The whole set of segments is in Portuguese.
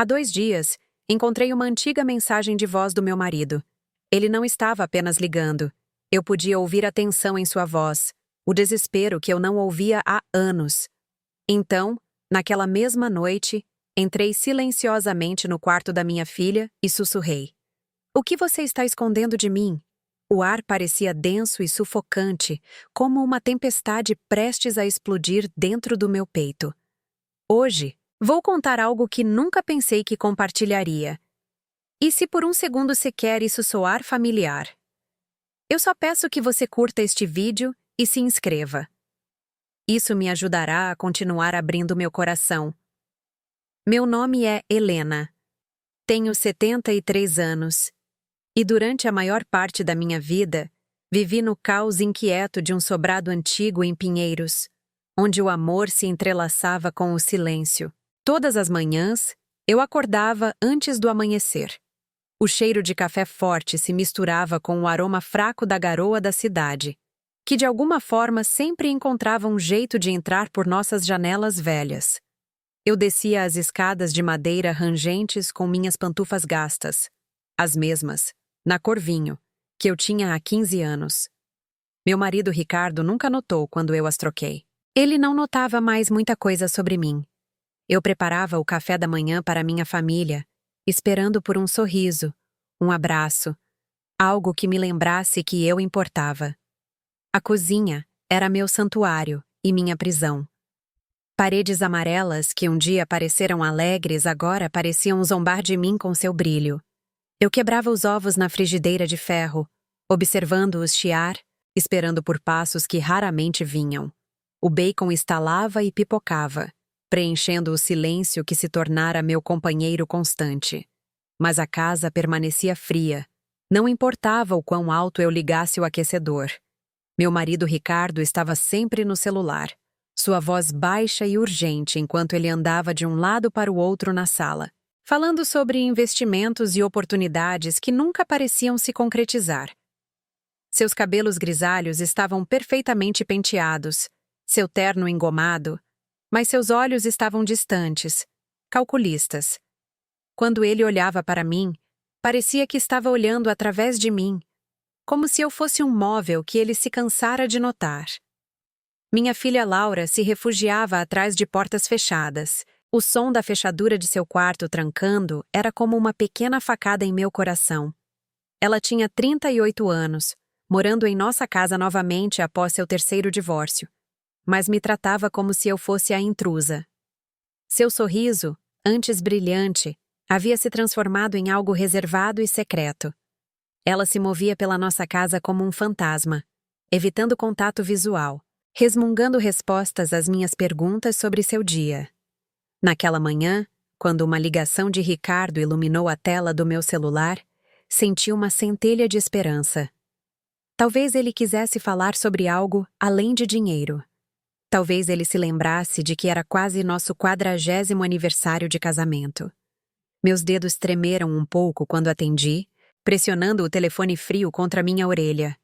Há 2 dias, encontrei uma antiga mensagem de voz do meu marido. Ele não estava apenas ligando. Eu podia ouvir a tensão em sua voz, o desespero que eu não ouvia há anos. Então, naquela mesma noite, entrei silenciosamente no quarto da minha filha e sussurrei: "O que você está escondendo de mim?" O ar parecia denso e sufocante, como uma tempestade prestes a explodir dentro do meu peito. Hoje, vou contar algo que nunca pensei que compartilharia. E se por um segundo sequer isso soar familiar? Eu só peço que você curta este vídeo e se inscreva. Isso me ajudará a continuar abrindo meu coração. Meu nome é Helena. Tenho 73 anos. E durante a maior parte da minha vida, vivi no caos inquieto de um sobrado antigo em Pinheiros, onde o amor se entrelaçava com o silêncio. Todas as manhãs, eu acordava antes do amanhecer. O cheiro de café forte se misturava com o aroma fraco da garoa da cidade, que de alguma forma sempre encontrava um jeito de entrar por nossas janelas velhas. Eu descia as escadas de madeira rangentes com minhas pantufas gastas, as mesmas, na cor vinho, que eu tinha há 15 anos. Meu marido Ricardo nunca notou quando eu as troquei. Ele não notava mais muita coisa sobre mim. Eu preparava o café da manhã para minha família, esperando por um sorriso, um abraço, algo que me lembrasse que eu importava. A cozinha era meu santuário e minha prisão. Paredes amarelas que um dia pareceram alegres agora pareciam zombar de mim com seu brilho. Eu quebrava os ovos na frigideira de ferro, observando-os chiar, esperando por passos que raramente vinham. O bacon estalava e pipocava, preenchendo o silêncio que se tornara meu companheiro constante. Mas a casa permanecia fria. Não importava o quão alto eu ligasse o aquecedor. Meu marido Ricardo estava sempre no celular, sua voz baixa e urgente enquanto ele andava de um lado para o outro na sala, falando sobre investimentos e oportunidades que nunca pareciam se concretizar. Seus cabelos grisalhos estavam perfeitamente penteados, seu terno engomado, mas seus olhos estavam distantes, calculistas. Quando ele olhava para mim, parecia que estava olhando através de mim, como se eu fosse um móvel que ele se cansara de notar. Minha filha Laura se refugiava atrás de portas fechadas. O som da fechadura de seu quarto trancando era como uma pequena facada em meu coração. Ela tinha 38 anos, morando em nossa casa novamente após seu terceiro divórcio, mas me tratava como se eu fosse a intrusa. Seu sorriso, antes brilhante, havia se transformado em algo reservado e secreto. Ela se movia pela nossa casa como um fantasma, evitando contato visual, resmungando respostas às minhas perguntas sobre seu dia. Naquela manhã, quando uma ligação de Ricardo iluminou a tela do meu celular, senti uma centelha de esperança. Talvez ele quisesse falar sobre algo além de dinheiro. Talvez ele se lembrasse de que era quase nosso 40º aniversário de casamento. Meus dedos tremeram um pouco quando atendi, pressionando o telefone frio contra minha orelha.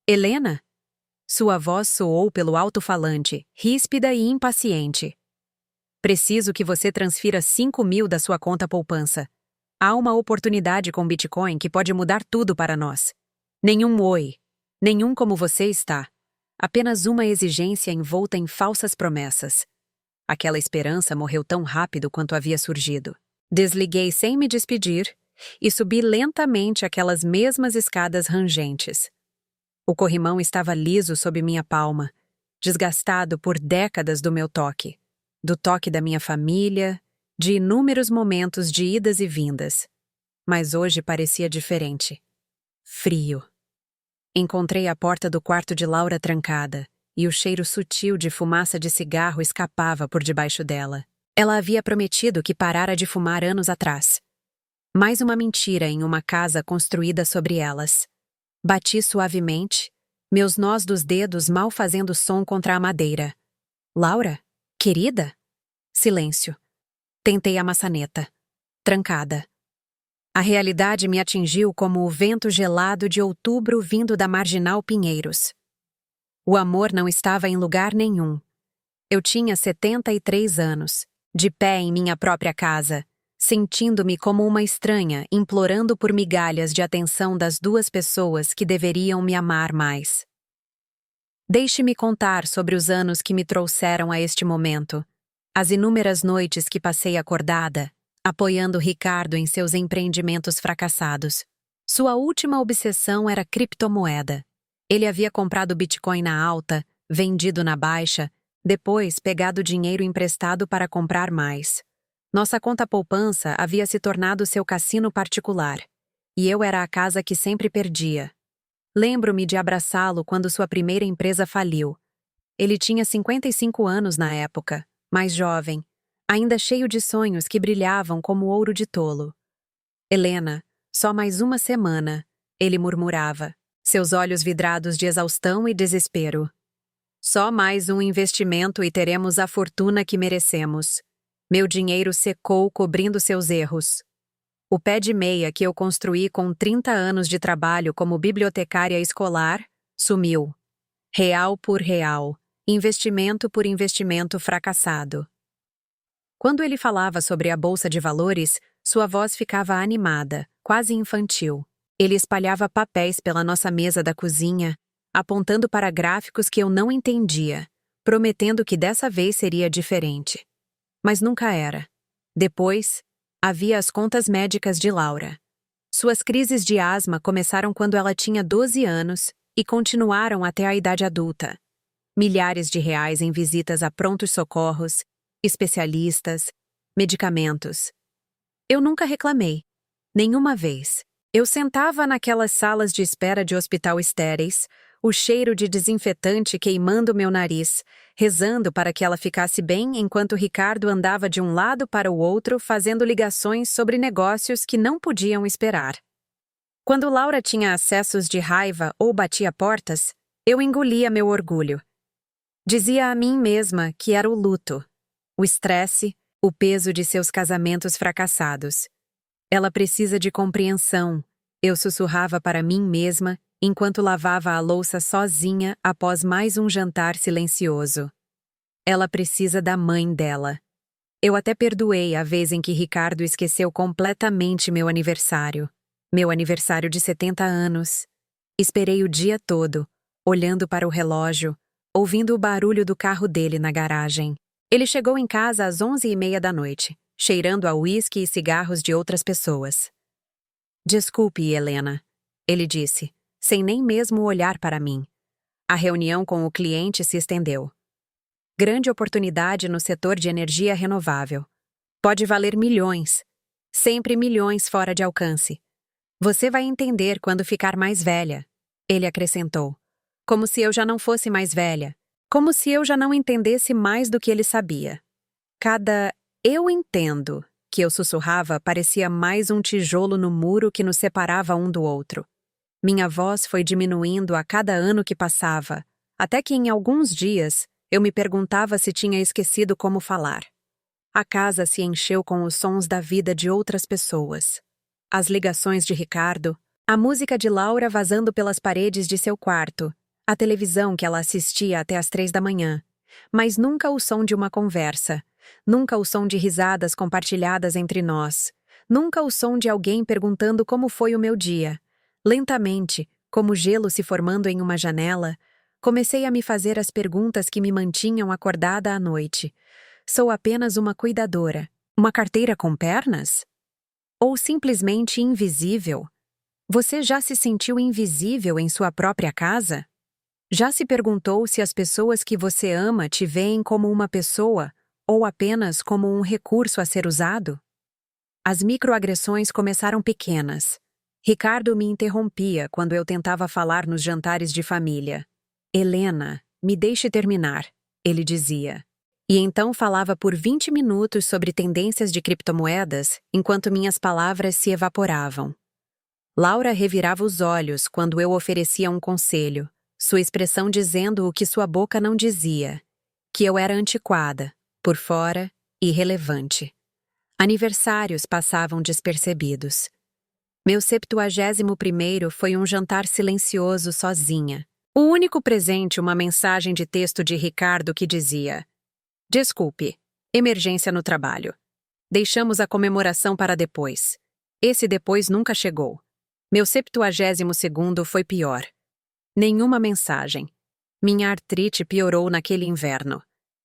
"Helena?" Sua voz soou pelo alto-falante, ríspida e impaciente. "Preciso que você transfira 5.000 da sua conta poupança. Há uma oportunidade com Bitcoin que pode mudar tudo para nós. Nenhum oi. Nenhum como você está. Apenas uma exigência envolta em falsas promessas." Aquela esperança morreu tão rápido quanto havia surgido. Desliguei sem me despedir e subi lentamente aquelas mesmas escadas rangentes. O corrimão estava liso sob minha palma, desgastado por décadas do meu toque, do toque da minha família, de inúmeros momentos de idas e vindas. Mas hoje parecia diferente. Frio. Encontrei a porta do quarto de Laura trancada, e o cheiro sutil de fumaça de cigarro escapava por debaixo dela. Ela havia prometido que parara de fumar anos atrás. Mais uma mentira em uma casa construída sobre elas. Bati suavemente, meus nós dos dedos mal fazendo som contra a madeira. "Laura? Querida?" Silêncio. Tentei a maçaneta. Trancada. A realidade me atingiu como o vento gelado de outubro vindo da marginal Pinheiros. O amor não estava em lugar nenhum. Eu tinha 73 anos, de pé em minha própria casa, sentindo-me como uma estranha, implorando por migalhas de atenção das duas pessoas que deveriam me amar mais. Deixe-me contar sobre os anos que me trouxeram a este momento, as inúmeras noites que passei acordada, apoiando Ricardo em seus empreendimentos fracassados. Sua última obsessão era criptomoeda. Ele havia comprado Bitcoin na alta, vendido na baixa, depois pegado dinheiro emprestado para comprar mais. Nossa conta poupança havia se tornado seu cassino particular, e eu era a casa que sempre perdia. Lembro-me de abraçá-lo quando sua primeira empresa faliu. Ele tinha 55 anos na época, mais jovem, ainda cheio de sonhos que brilhavam como ouro de tolo. Helena, só mais uma semana, ele murmurava, seus olhos vidrados de exaustão e desespero. Só mais um investimento e teremos a fortuna que merecemos. Meu dinheiro secou cobrindo seus erros. O pé de meia que eu construí com 30 anos de trabalho como bibliotecária escolar sumiu. Real por real, investimento por investimento fracassado. Quando ele falava sobre a bolsa de valores, sua voz ficava animada, quase infantil. Ele espalhava papéis pela nossa mesa da cozinha, apontando para gráficos que eu não entendia, prometendo que dessa vez seria diferente. Mas nunca era. Depois, havia as contas médicas de Laura. Suas crises de asma começaram quando ela tinha 12 anos e continuaram até a idade adulta. Milhares de reais em visitas a prontos socorros, especialistas, medicamentos. Eu nunca reclamei. Nenhuma vez. Eu sentava naquelas salas de espera de hospital estéreis, o cheiro de desinfetante queimando meu nariz, rezando para que ela ficasse bem enquanto Ricardo andava de um lado para o outro fazendo ligações sobre negócios que não podiam esperar. Quando Laura tinha acessos de raiva ou batia portas, eu engolia meu orgulho. Dizia a mim mesma que era o luto, o estresse, o peso de seus casamentos fracassados. Ela precisa de compreensão, eu sussurrava para mim mesma enquanto lavava a louça sozinha após mais um jantar silencioso. Ela precisa da mãe dela. Eu até perdoei a vez em que Ricardo esqueceu completamente meu aniversário de 70 anos. Esperei o dia todo, olhando para o relógio, ouvindo o barulho do carro dele na garagem. Ele chegou em casa às 11h30 da noite, cheirando a uísque e cigarros de outras pessoas. Desculpe, Helena, ele disse, sem nem mesmo olhar para mim. A reunião com o cliente se estendeu. Grande oportunidade no setor de energia renovável. Pode valer milhões. Sempre milhões fora de alcance. Você vai entender quando ficar mais velha, ele acrescentou. Como se eu já não fosse mais velha. Como se eu já não entendesse mais do que ele sabia. Cada "eu entendo" que eu sussurrava parecia mais um tijolo no muro que nos separava um do outro. Minha voz foi diminuindo a cada ano que passava, até que em alguns dias eu me perguntava se tinha esquecido como falar. A casa se encheu com os sons da vida de outras pessoas. As ligações de Ricardo, a música de Laura vazando pelas paredes de seu quarto, a televisão que ela assistia até às 3 da manhã, mas nunca o som de uma conversa, nunca o som de risadas compartilhadas entre nós, nunca o som de alguém perguntando como foi o meu dia. Lentamente, como gelo se formando em uma janela, comecei a me fazer as perguntas que me mantinham acordada à noite. Sou apenas uma cuidadora, uma carteira com pernas? Ou simplesmente invisível? Você já se sentiu invisível em sua própria casa? Já se perguntou se as pessoas que você ama te veem como uma pessoa ou apenas como um recurso a ser usado? As microagressões começaram pequenas. Ricardo me interrompia quando eu tentava falar nos jantares de família. Helena, me deixe terminar, ele dizia. E então falava por 20 minutos sobre tendências de criptomoedas, enquanto minhas palavras se evaporavam. Laura revirava os olhos quando eu oferecia um conselho, sua expressão dizendo o que sua boca não dizia, que eu era antiquada, por fora, irrelevante. Aniversários passavam despercebidos. Meu 71º foi um jantar silencioso sozinha. O único presente uma mensagem de texto de Ricardo que dizia: Desculpe, emergência no trabalho. Deixamos a comemoração para depois. Esse depois nunca chegou. Meu 72º foi pior. Nenhuma mensagem. Minha artrite piorou naquele inverno.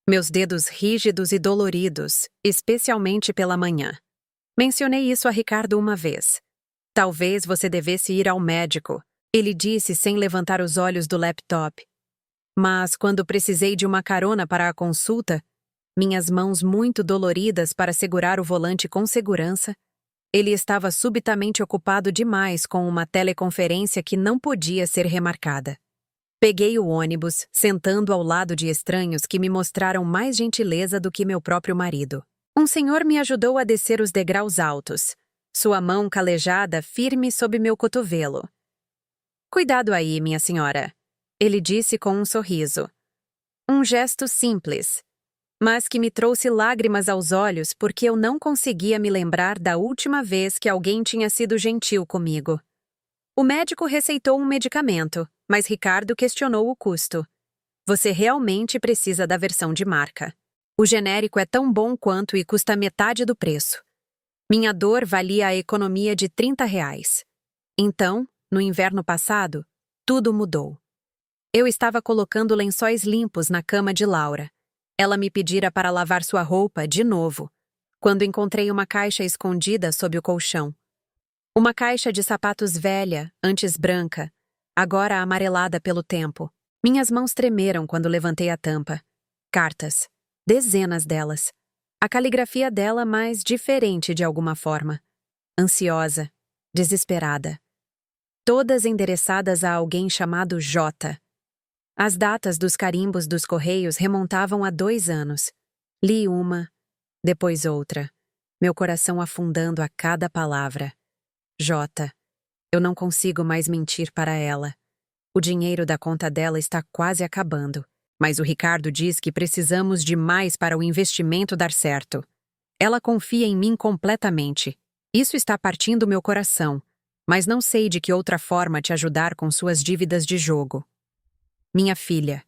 Meus dedos rígidos e doloridos, especialmente pela manhã. Mencionei isso a Ricardo uma vez. Talvez você devesse ir ao médico, ele disse sem levantar os olhos do laptop. Mas quando precisei de uma carona para a consulta, minhas mãos muito doloridas para segurar o volante com segurança, ele estava subitamente ocupado demais com uma teleconferência que não podia ser remarcada. Peguei o ônibus, sentando ao lado de estranhos que me mostraram mais gentileza do que meu próprio marido. Um senhor me ajudou a descer os degraus altos, sua mão calejada firme sob meu cotovelo. "Cuidado aí, minha senhora", ele disse com um sorriso. Um gesto simples, mas que me trouxe lágrimas aos olhos porque eu não conseguia me lembrar da última vez que alguém tinha sido gentil comigo. O médico receitou um medicamento, mas Ricardo questionou o custo. "Você realmente precisa da versão de marca. O genérico é tão bom quanto e custa metade do preço." Minha dor valia a economia de R$ 30. Então, no inverno passado, tudo mudou. Eu estava colocando lençóis limpos na cama de Laura. Ela me pedira para lavar sua roupa de novo, quando encontrei uma caixa escondida sob o colchão. Uma caixa de sapatos velha, antes branca, agora amarelada pelo tempo. Minhas mãos tremeram quando levantei a tampa. Cartas. Dezenas delas. A caligrafia dela mais diferente de alguma forma. Ansiosa. Desesperada. Todas endereçadas a alguém chamado J. As datas dos carimbos dos correios remontavam a 2 anos. Li uma, depois outra, meu coração afundando a cada palavra. J. Eu não consigo mais mentir para ela. O dinheiro da conta dela está quase acabando, mas o Ricardo diz que precisamos de mais para o investimento dar certo. Ela confia em mim completamente. Isso está partindo meu coração, mas não sei de que outra forma te ajudar com suas dívidas de jogo. Minha filha.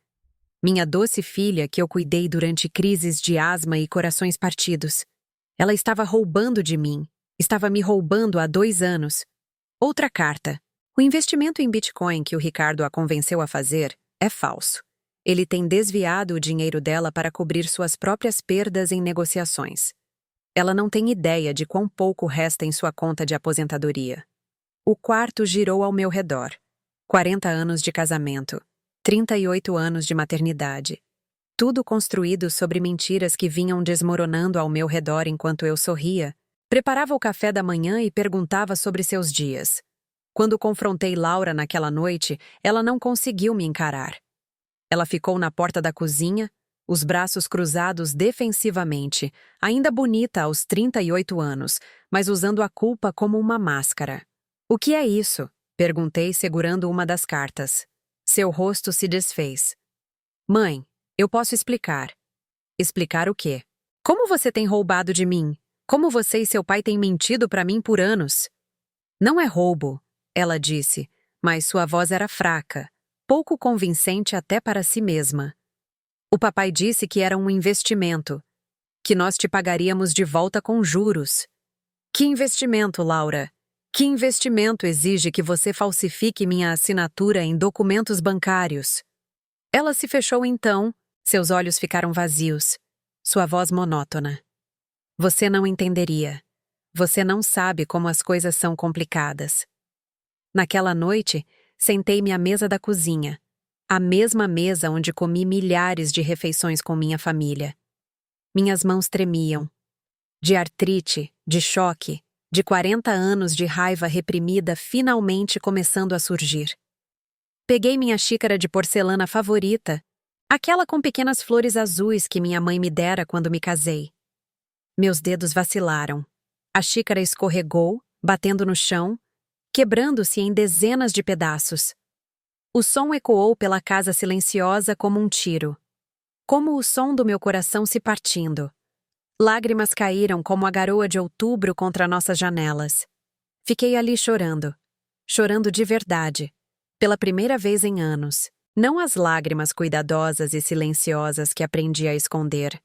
Minha doce filha que eu cuidei durante crises de asma e corações partidos. Ela estava roubando de mim. Estava me roubando há 2 anos. Outra carta. O investimento em Bitcoin que o Ricardo a convenceu a fazer é falso. Ele tem desviado o dinheiro dela para cobrir suas próprias perdas em negociações. Ela não tem ideia de quão pouco resta em sua conta de aposentadoria. O quarto girou ao meu redor. 40 anos de casamento. 38 anos de maternidade. Tudo construído sobre mentiras que vinham desmoronando ao meu redor enquanto eu sorria. Preparava o café da manhã e perguntava sobre seus dias. Quando confrontei Laura naquela noite, ela não conseguiu me encarar. Ela ficou na porta da cozinha, os braços cruzados defensivamente, ainda bonita aos 38 anos, mas usando a culpa como uma máscara. "O que é isso?" perguntei segurando uma das cartas. Seu rosto se desfez. "Mãe, eu posso explicar." "Explicar o quê?" "Como você tem roubado de mim? Como você e seu pai têm mentido para mim por anos?" "Não é roubo", ela disse, mas sua voz era fraca, pouco convincente até para si mesma. "O papai disse que era um investimento, que nós te pagaríamos de volta com juros." "Que investimento, Laura? Que investimento exige que você falsifique minha assinatura em documentos bancários?" Ela se fechou então, seus olhos ficaram vazios, sua voz monótona. "Você não entenderia. Você não sabe como as coisas são complicadas." Naquela noite, sentei-me à mesa da cozinha, a mesma mesa onde comi milhares de refeições com minha família. Minhas mãos tremiam. De artrite, de choque, de 40 anos de raiva reprimida finalmente começando a surgir. Peguei minha xícara de porcelana favorita, aquela com pequenas flores azuis que minha mãe me dera quando me casei. Meus dedos vacilaram. A xícara escorregou, batendo no chão, quebrando-se em dezenas de pedaços. O som ecoou pela casa silenciosa como um tiro. Como o som do meu coração se partindo. Lágrimas caíram como a garoa de outubro contra nossas janelas. Fiquei ali chorando. Chorando de verdade. Pela primeira vez em anos. Não as lágrimas cuidadosas e silenciosas que aprendi a esconder,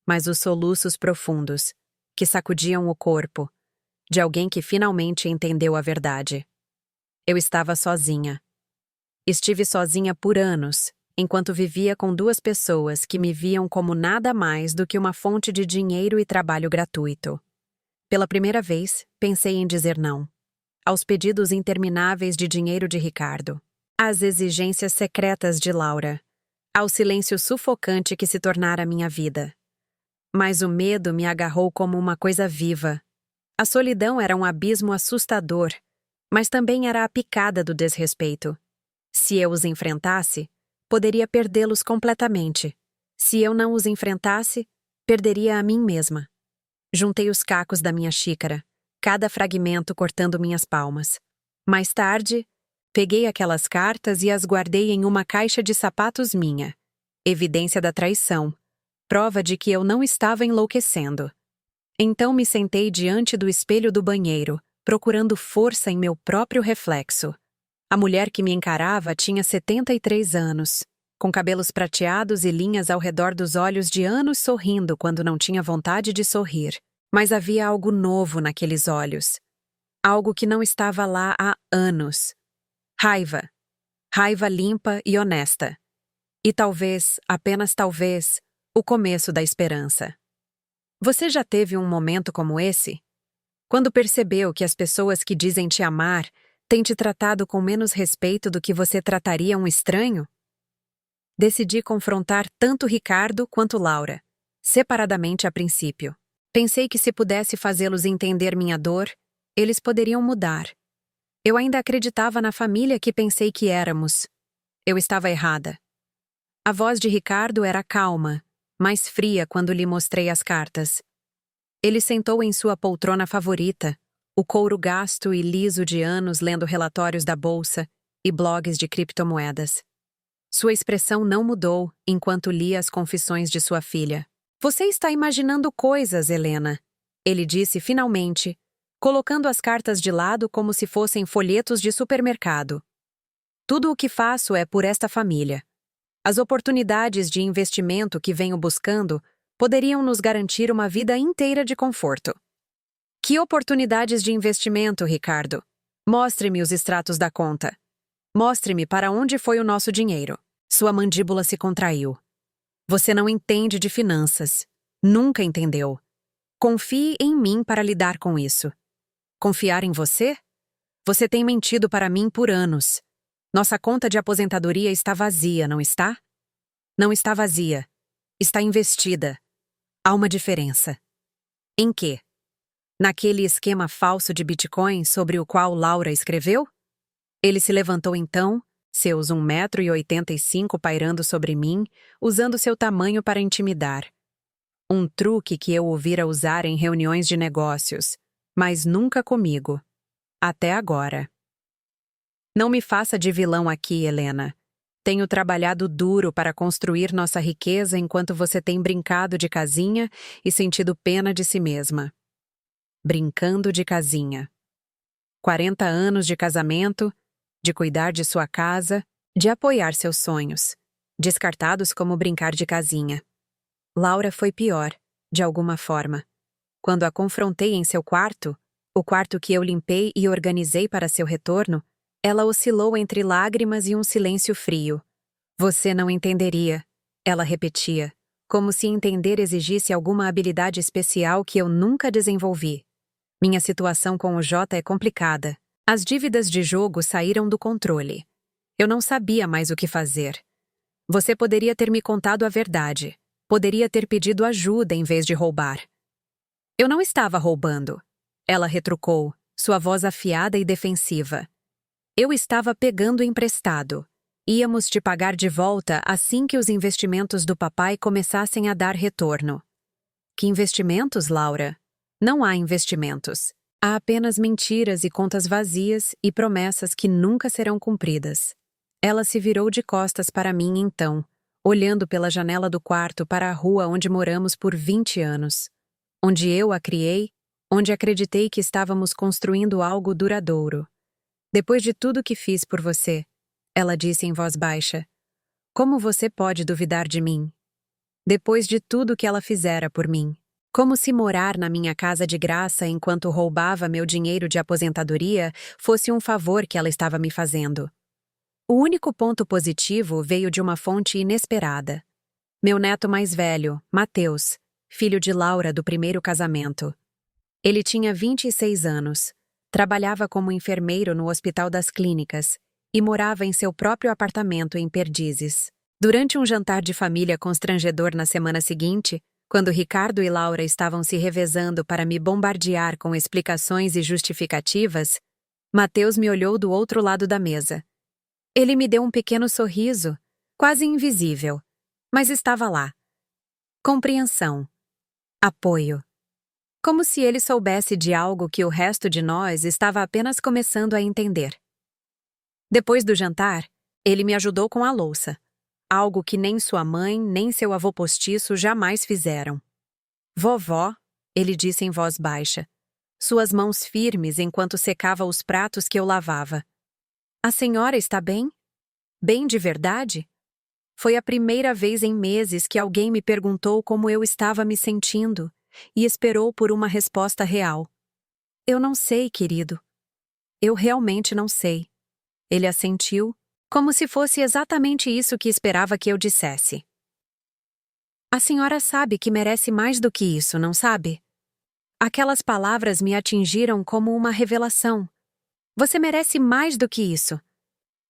mas os soluços profundos, que sacudiam o corpo, de alguém que finalmente entendeu a verdade. Eu estava sozinha. Estive sozinha por anos, enquanto vivia com duas pessoas que me viam como nada mais do que uma fonte de dinheiro e trabalho gratuito. Pela primeira vez, pensei em dizer não. Aos pedidos intermináveis de dinheiro de Ricardo. Às exigências secretas de Laura. Ao silêncio sufocante que se tornara minha vida. Mas o medo me agarrou como uma coisa viva. A solidão era um abismo assustador, mas também era a picada do desrespeito. Se eu os enfrentasse, poderia perdê-los completamente. Se eu não os enfrentasse, perderia a mim mesma. Juntei os cacos da minha xícara, cada fragmento cortando minhas palmas. Mais tarde, peguei aquelas cartas e as guardei em uma caixa de sapatos minha. Evidência da traição. Prova de que eu não estava enlouquecendo. Então me sentei diante do espelho do banheiro, procurando força em meu próprio reflexo. A mulher que me encarava tinha 73 anos, com cabelos prateados e linhas ao redor dos olhos de anos sorrindo quando não tinha vontade de sorrir. Mas havia algo novo naqueles olhos. Algo que não estava lá há anos. Raiva. Raiva limpa e honesta. E talvez, apenas talvez, o começo da esperança. Você já teve um momento como esse? Quando percebeu que as pessoas que dizem te amar têm te tratado com menos respeito do que você trataria um estranho? Decidi confrontar tanto Ricardo quanto Laura, separadamente a princípio. Pensei que se pudesse fazê-los entender minha dor, eles poderiam mudar. Eu ainda acreditava na família que pensei que éramos. Eu estava errada. A voz de Ricardo era calma, mais fria quando lhe mostrei as cartas. Ele sentou em sua poltrona favorita, o couro gasto e liso de anos lendo relatórios da bolsa e blogs de criptomoedas. Sua expressão não mudou enquanto lia as confissões de sua filha. Você está imaginando coisas, Helena, ele disse finalmente, colocando as cartas de lado como se fossem folhetos de supermercado. Tudo o que faço é por esta família. As oportunidades de investimento que venho buscando poderiam nos garantir uma vida inteira de conforto. Que oportunidades de investimento, Ricardo? Mostre-me os extratos da conta. Mostre-me para onde foi o nosso dinheiro. Sua mandíbula se contraiu. Você não entende de finanças. Nunca entendeu. Confie em mim para lidar com isso. Confiar em você? Você tem mentido para mim por anos. Nossa conta de aposentadoria está vazia, não está? Não está vazia. Está investida. Há uma diferença. Em quê? Naquele esquema falso de Bitcoin sobre o qual Laura escreveu? Ele se levantou então, seus 1,85 m pairando sobre mim, usando seu tamanho para intimidar. Um truque que eu ouvira usar em reuniões de negócios, mas nunca comigo. Até agora. Não me faça de vilão aqui, Helena. Tenho trabalhado duro para construir nossa riqueza enquanto você tem brincado de casinha e sentido pena de si mesma. Brincando de casinha. 40 anos de casamento, de cuidar de sua casa, de apoiar seus sonhos, descartados como brincar de casinha. Laura foi pior, de alguma forma. Quando a confrontei em seu quarto, o quarto que eu limpei e organizei para seu retorno, ela oscilou entre lágrimas e um silêncio frio. Você não entenderia, ela repetia, como se entender exigisse alguma habilidade especial que eu nunca desenvolvi. Minha situação com o Jota é complicada. As dívidas de jogo saíram do controle. Eu não sabia mais o que fazer. Você poderia ter me contado a verdade. Poderia ter pedido ajuda em vez de roubar. Eu não estava roubando. Ela retrucou, sua voz afiada e defensiva. Eu estava pegando emprestado. Íamos te pagar de volta assim que os investimentos do papai começassem a dar retorno. Que investimentos, Laura? Não há investimentos. Há apenas mentiras e contas vazias e promessas que nunca serão cumpridas. Ela se virou de costas para mim então, olhando pela janela do quarto para a rua onde moramos por 20 anos. Onde eu a criei, onde acreditei que estávamos construindo algo duradouro. Depois de tudo que fiz por você, ela disse em voz baixa, como você pode duvidar de mim? Depois de tudo que ela fizera por mim, Como se morar na minha casa de graça enquanto roubava meu dinheiro de aposentadoria fosse um favor que ela estava me fazendo. O único ponto positivo veio de uma fonte inesperada. Meu neto mais velho, Mateus, filho de Laura do primeiro casamento. Ele tinha 26 anos, trabalhava como enfermeiro no Hospital das Clínicas e morava em seu próprio apartamento em Perdizes. Durante um jantar de família constrangedor na semana seguinte, quando Ricardo e Laura estavam se revezando para me bombardear com explicações e justificativas, Mateus me olhou do outro lado da mesa. Ele me deu um pequeno sorriso, quase invisível, mas estava lá. Compreensão. Apoio. Como se ele soubesse de algo que o resto de nós estava apenas começando a entender. Depois do jantar, ele me ajudou com a louça. Algo que nem sua mãe, nem seu avô postiço jamais fizeram. Vovó, ele disse em voz baixa, suas mãos firmes enquanto secava os pratos que eu lavava. A senhora está bem? Bem de verdade? Foi a primeira vez em meses que alguém me perguntou como eu estava me sentindo e esperou por uma resposta real. Eu não sei, querido. Eu realmente não sei. Ele assentiu, como se fosse exatamente isso que esperava que eu dissesse. A senhora sabe que merece mais do que isso, não sabe? Aquelas palavras me atingiram como uma revelação. Você merece mais do que isso.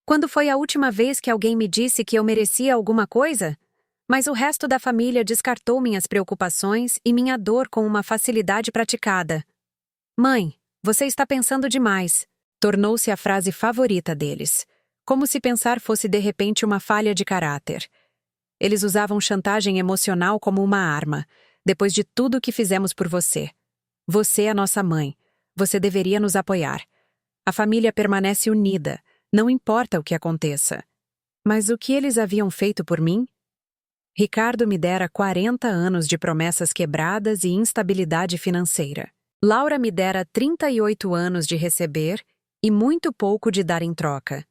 Quando foi a última vez que alguém me disse que eu merecia alguma coisa? Mas o resto da família descartou minhas preocupações e minha dor com uma facilidade praticada. Mãe, você está pensando demais. Tornou-se a frase favorita deles. Como se pensar fosse de repente uma falha de caráter. Eles usavam chantagem emocional como uma arma. Depois de tudo o que fizemos por você. Você é nossa mãe. Você deveria nos apoiar. A família permanece unida, não importa o que aconteça. Mas o que eles haviam feito por mim? Ricardo me dera 40 anos de promessas quebradas e instabilidade financeira. Laura me dera 38 anos de receber e muito pouco de dar em troca.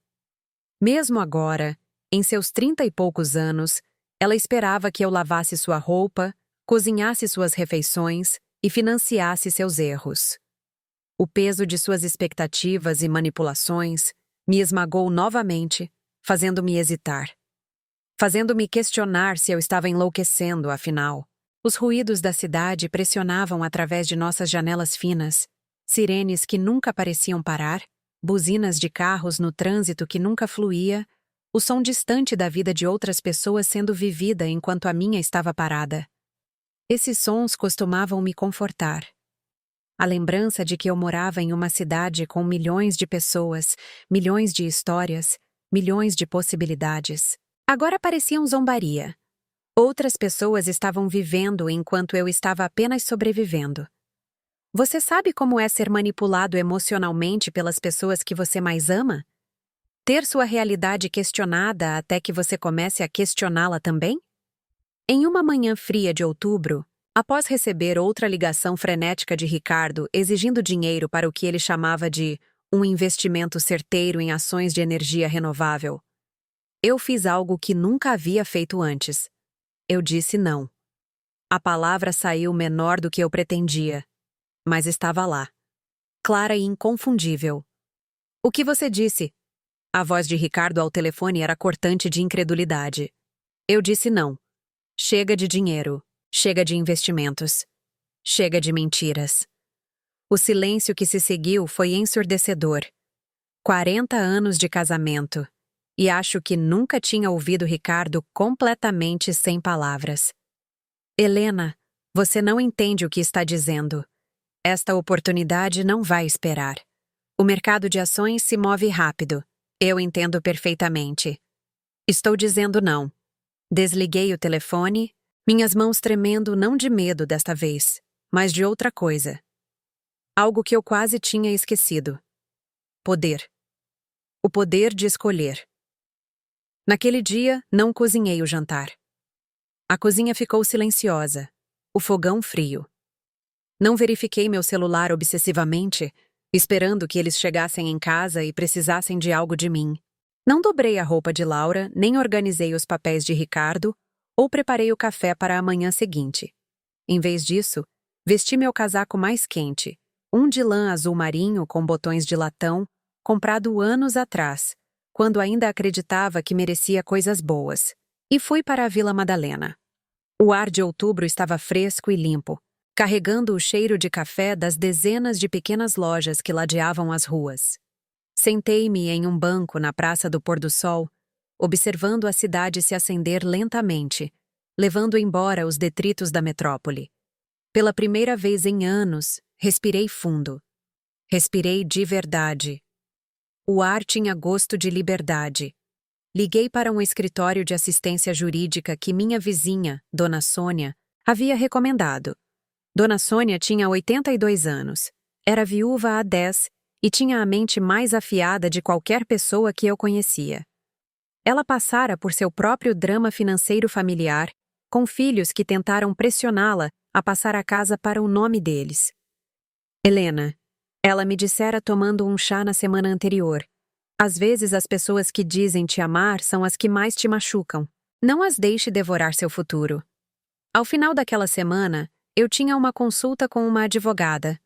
Mesmo agora, em seus 30 e poucos anos, ela esperava que eu lavasse sua roupa, cozinhasse suas refeições e financiasse seus erros. O peso de suas expectativas e manipulações me esmagou novamente, fazendo-me hesitar. Fazendo-me questionar se eu estava enlouquecendo, afinal. Os ruídos da cidade pressionavam através de nossas janelas finas, sirenes que nunca pareciam parar, buzinas de carros no trânsito que nunca fluía, o som distante da vida de outras pessoas sendo vivida enquanto a minha estava parada. Esses sons costumavam me confortar. A lembrança de que eu morava em uma cidade com milhões de pessoas, milhões de histórias, milhões de possibilidades. Agora pareciam zombaria. Outras pessoas estavam vivendo enquanto eu estava apenas sobrevivendo. Você sabe como é ser manipulado emocionalmente pelas pessoas que você mais ama? Ter sua realidade questionada até que você comece a questioná-la também? Em uma manhã fria de outubro, após receber outra ligação frenética de Ricardo exigindo dinheiro para o que ele chamava de um investimento certeiro em ações de energia renovável, eu fiz algo que nunca havia feito antes. Eu disse não. A palavra saiu menor do que eu pretendia, mas estava lá, clara e inconfundível. O que você disse? A voz de Ricardo ao telefone era cortante de incredulidade. Eu disse não. Chega de dinheiro. Chega de investimentos. Chega de mentiras. O silêncio que se seguiu foi ensurdecedor. 40 anos de casamento. E acho que nunca tinha ouvido Ricardo completamente sem palavras. Helena, você não entende o que está dizendo. Esta oportunidade não vai esperar. O mercado de ações se move rápido. Eu entendo perfeitamente. Estou dizendo não. Desliguei o telefone, minhas mãos tremendo não de medo desta vez, mas de outra coisa. Algo que eu quase tinha esquecido. Poder. O poder de escolher. Naquele dia, não cozinhei o jantar. A cozinha ficou silenciosa, o fogão frio. Não verifiquei meu celular obsessivamente, esperando que eles chegassem em casa e precisassem de algo de mim. Não dobrei a roupa de Laura, nem organizei os papéis de Ricardo, ou preparei o café para a manhã seguinte. Em vez disso, Vesti meu casaco mais quente, um de lã azul marinho com botões de latão, comprado anos atrás, quando ainda acreditava que merecia coisas boas, e fui para a Vila Madalena. O ar de outubro estava fresco e limpo, carregando o cheiro de café das dezenas de pequenas lojas que ladeavam as ruas. Sentei-me em um banco na Praça do Pôr-do-Sol, observando a cidade se acender lentamente, levando embora os detritos da metrópole. Pela primeira vez em anos, respirei fundo. Respirei de verdade. O ar tinha gosto de liberdade. Liguei para um escritório de assistência jurídica que minha vizinha, Dona Sônia, havia recomendado. Dona Sônia tinha 82 anos, era viúva há 10 e tinha a mente mais afiada de qualquer pessoa que eu conhecia. Ela passara por seu próprio drama financeiro familiar, com filhos que tentaram pressioná-la a passar a casa para o nome deles. Helena, ela me dissera tomando um chá na semana anterior. Às vezes as pessoas que dizem te amar são as que mais te machucam. Não as deixe devorar seu futuro. Ao final daquela semana, eu tinha uma consulta com uma advogada.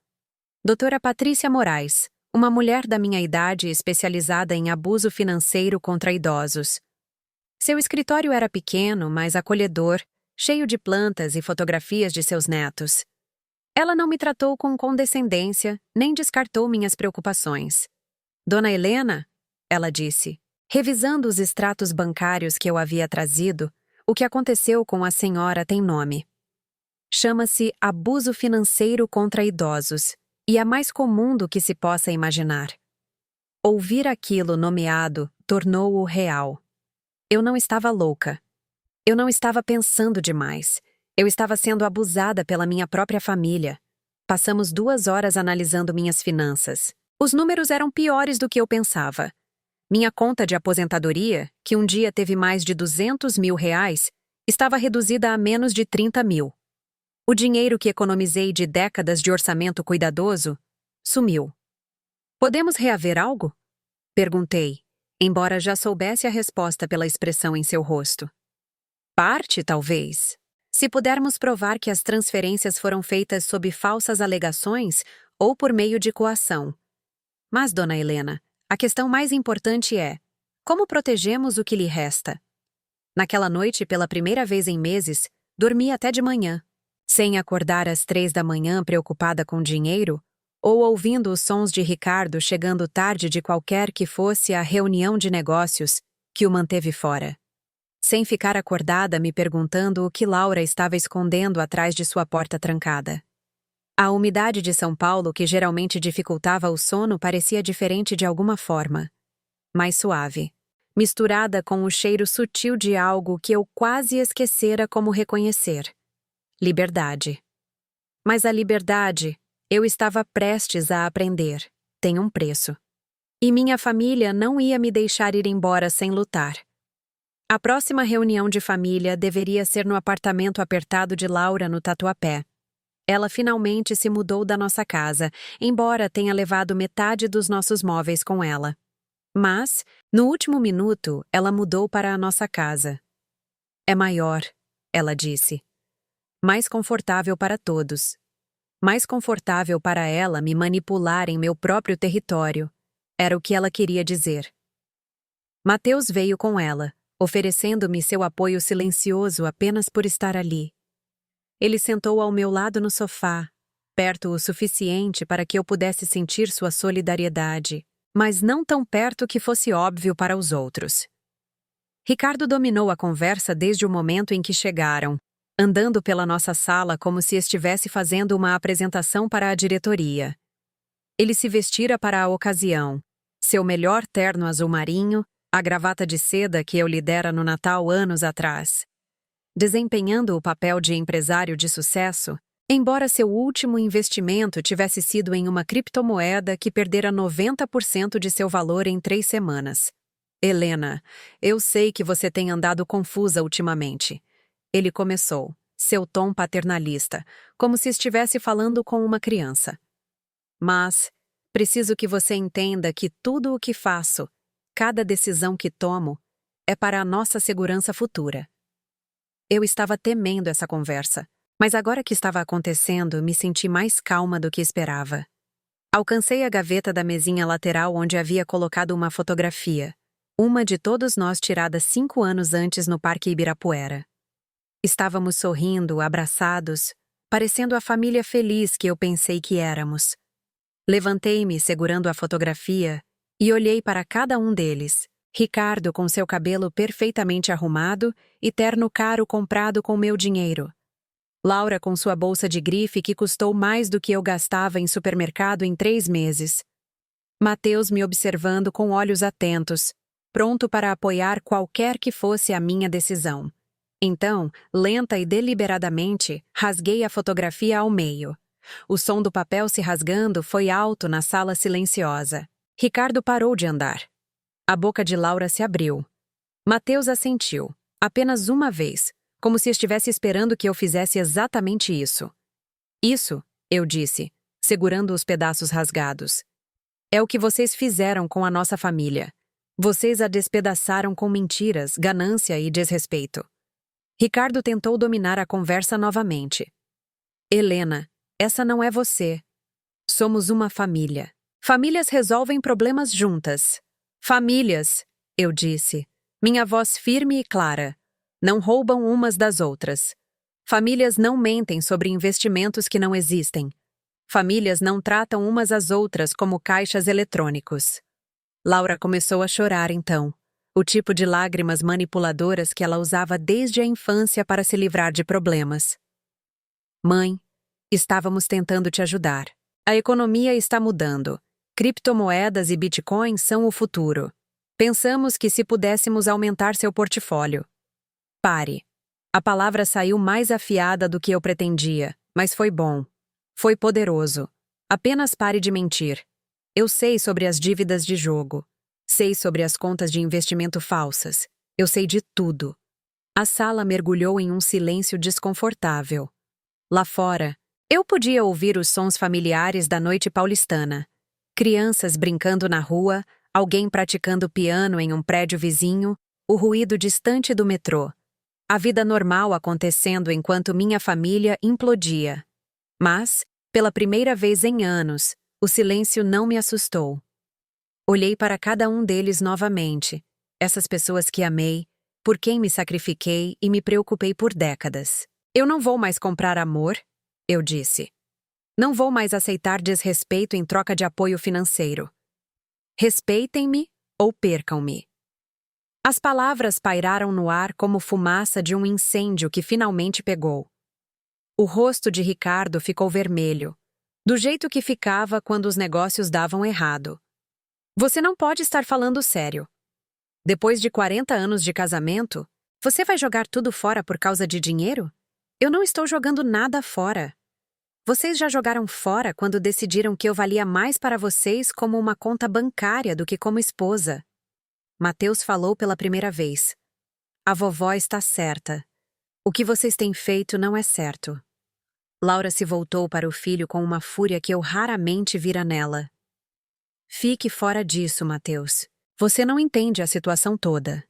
Doutora Patrícia Moraes, uma mulher da minha idade especializada em abuso financeiro contra idosos. Seu escritório era pequeno, mas acolhedor, cheio de plantas e fotografias de seus netos. Ela não me tratou com condescendência, nem descartou minhas preocupações. Dona Helena, ela disse, revisando os extratos bancários que eu havia trazido, o que aconteceu com a senhora tem nome. Chama-se abuso financeiro contra idosos, e é mais comum do que se possa imaginar. Ouvir aquilo nomeado tornou-o real. Eu não estava louca. Eu não estava pensando demais. Eu estava sendo abusada pela minha própria família. Passamos 2 horas analisando minhas finanças. Os números eram piores do que eu pensava. Minha conta de aposentadoria, que um dia teve mais de R$200 mil, estava reduzida a menos de 30 mil. O dinheiro que economizei de décadas de orçamento cuidadoso sumiu. Podemos reaver algo? Perguntei, embora já soubesse a resposta pela expressão em seu rosto. Parte, talvez. Se pudermos provar que as transferências foram feitas sob falsas alegações ou por meio de coação. Mas, Dona Helena, a questão mais importante é: como protegemos o que lhe resta? Naquela noite, pela primeira vez em meses, dormi até de manhã, sem acordar às 3 da manhã preocupada com dinheiro, ou ouvindo os sons de Ricardo chegando tarde de qualquer que fosse a reunião de negócios que o manteve fora. Sem ficar acordada me perguntando o que Laura estava escondendo atrás de sua porta trancada. A umidade de São Paulo, que geralmente dificultava o sono, parecia diferente de alguma forma. Mais suave, misturada com o cheiro sutil de algo que eu quase esquecera como reconhecer. Liberdade. Mas a liberdade, eu estava prestes a aprender, tem um preço. E minha família não ia me deixar ir embora sem lutar. A próxima reunião de família deveria ser no apartamento apertado de Laura, no Tatuapé. Ela finalmente se mudou da nossa casa, embora tenha levado metade dos nossos móveis com ela. Mas, no último minuto, ela mudou para a nossa casa. É maior, ela disse. Mais confortável para todos. Mais confortável para ela me manipular em meu próprio território. Era o que ela queria dizer. Mateus veio com ela, oferecendo-me seu apoio silencioso apenas por estar ali. Ele sentou ao meu lado no sofá, perto o suficiente para que eu pudesse sentir sua solidariedade, mas não tão perto que fosse óbvio para os outros. Ricardo dominou a conversa desde o momento em que chegaram, andando pela nossa sala como se estivesse fazendo uma apresentação para a diretoria. Ele se vestira para a ocasião, seu melhor terno azul marinho, a gravata de seda que eu lhe dera no Natal anos atrás. Desempenhando o papel de empresário de sucesso, embora seu último investimento tivesse sido em uma criptomoeda que perdera 90% de seu valor em 3 semanas. Helena, eu sei que você tem andado confusa ultimamente. Ele começou, seu tom paternalista, como se estivesse falando com uma criança. Mas, preciso que você entenda que tudo o que faço, cada decisão que tomo, é para a nossa segurança futura. Eu estava temendo essa conversa, Mas agora que estava acontecendo, me senti mais calma do que esperava. Alcancei a gaveta da mesinha lateral onde havia colocado uma fotografia, uma de todos nós tirada 5 anos antes no Parque Ibirapuera. Estávamos sorrindo, abraçados, parecendo a família feliz que eu pensei que éramos. Levantei-me segurando a fotografia e olhei para cada um deles. Ricardo com seu cabelo perfeitamente arrumado e terno caro comprado com meu dinheiro. Laura com sua bolsa de grife que custou mais do que eu gastava em supermercado em 3 meses. Mateus me observando com olhos atentos, pronto para apoiar qualquer que fosse a minha decisão. Então, lenta e deliberadamente, rasguei a fotografia ao meio. O som do papel se rasgando foi alto na sala silenciosa. Ricardo parou de andar. A boca de Laura se abriu. Mateus assentiu, apenas uma vez, como se estivesse esperando que eu fizesse exatamente isso. Isso, eu disse, segurando os pedaços rasgados. É o que vocês fizeram com a nossa família. Vocês a despedaçaram com mentiras, ganância e desrespeito. Ricardo tentou dominar a conversa novamente. Helena, essa não é você. Somos uma família. Famílias resolvem problemas juntas. Famílias, eu disse, minha voz firme e clara, não roubam umas das outras. Famílias não mentem sobre investimentos que não existem. Famílias não tratam umas às outras como caixas eletrônicos. Laura começou a chorar então, o tipo de lágrimas manipuladoras que ela usava desde a infância para se livrar de problemas. Mãe, estávamos tentando te ajudar. A economia está mudando. Criptomoedas e bitcoins são o futuro. Pensamos que se pudéssemos aumentar seu portfólio. Pare. A palavra saiu mais afiada do que eu pretendia, mas foi bom. Foi poderoso. Apenas pare de mentir. Eu sei sobre as dívidas de jogo. Sei sobre as contas de investimento falsas. Eu sei de tudo. A sala mergulhou em um silêncio desconfortável. Lá fora, eu podia ouvir os sons familiares da noite paulistana. Crianças brincando na rua, alguém praticando piano em um prédio vizinho, o ruído distante do metrô. A vida normal acontecendo enquanto minha família implodia. Mas, pela primeira vez em anos, o silêncio não me assustou. Olhei para cada um deles novamente, essas pessoas que amei, por quem me sacrifiquei e me preocupei por décadas. Eu não vou mais comprar amor, eu disse. Não vou mais aceitar desrespeito em troca de apoio financeiro. Respeitem-me ou percam-me. As palavras pairaram no ar como fumaça de um incêndio que finalmente pegou. O rosto de Ricardo ficou vermelho, do jeito que ficava quando os negócios davam errado. Você não pode estar falando sério. Depois de 40 anos de casamento, você vai jogar tudo fora por causa de dinheiro? Eu não estou jogando nada fora. Vocês já jogaram fora quando decidiram que eu valia mais para vocês como uma conta bancária do que como esposa. Mateus falou pela primeira vez. A vovó está certa. O que vocês têm feito não é certo. Laura se voltou para o filho com uma fúria que eu raramente vira nela. Fique fora disso, Mateus. Você não entende a situação toda.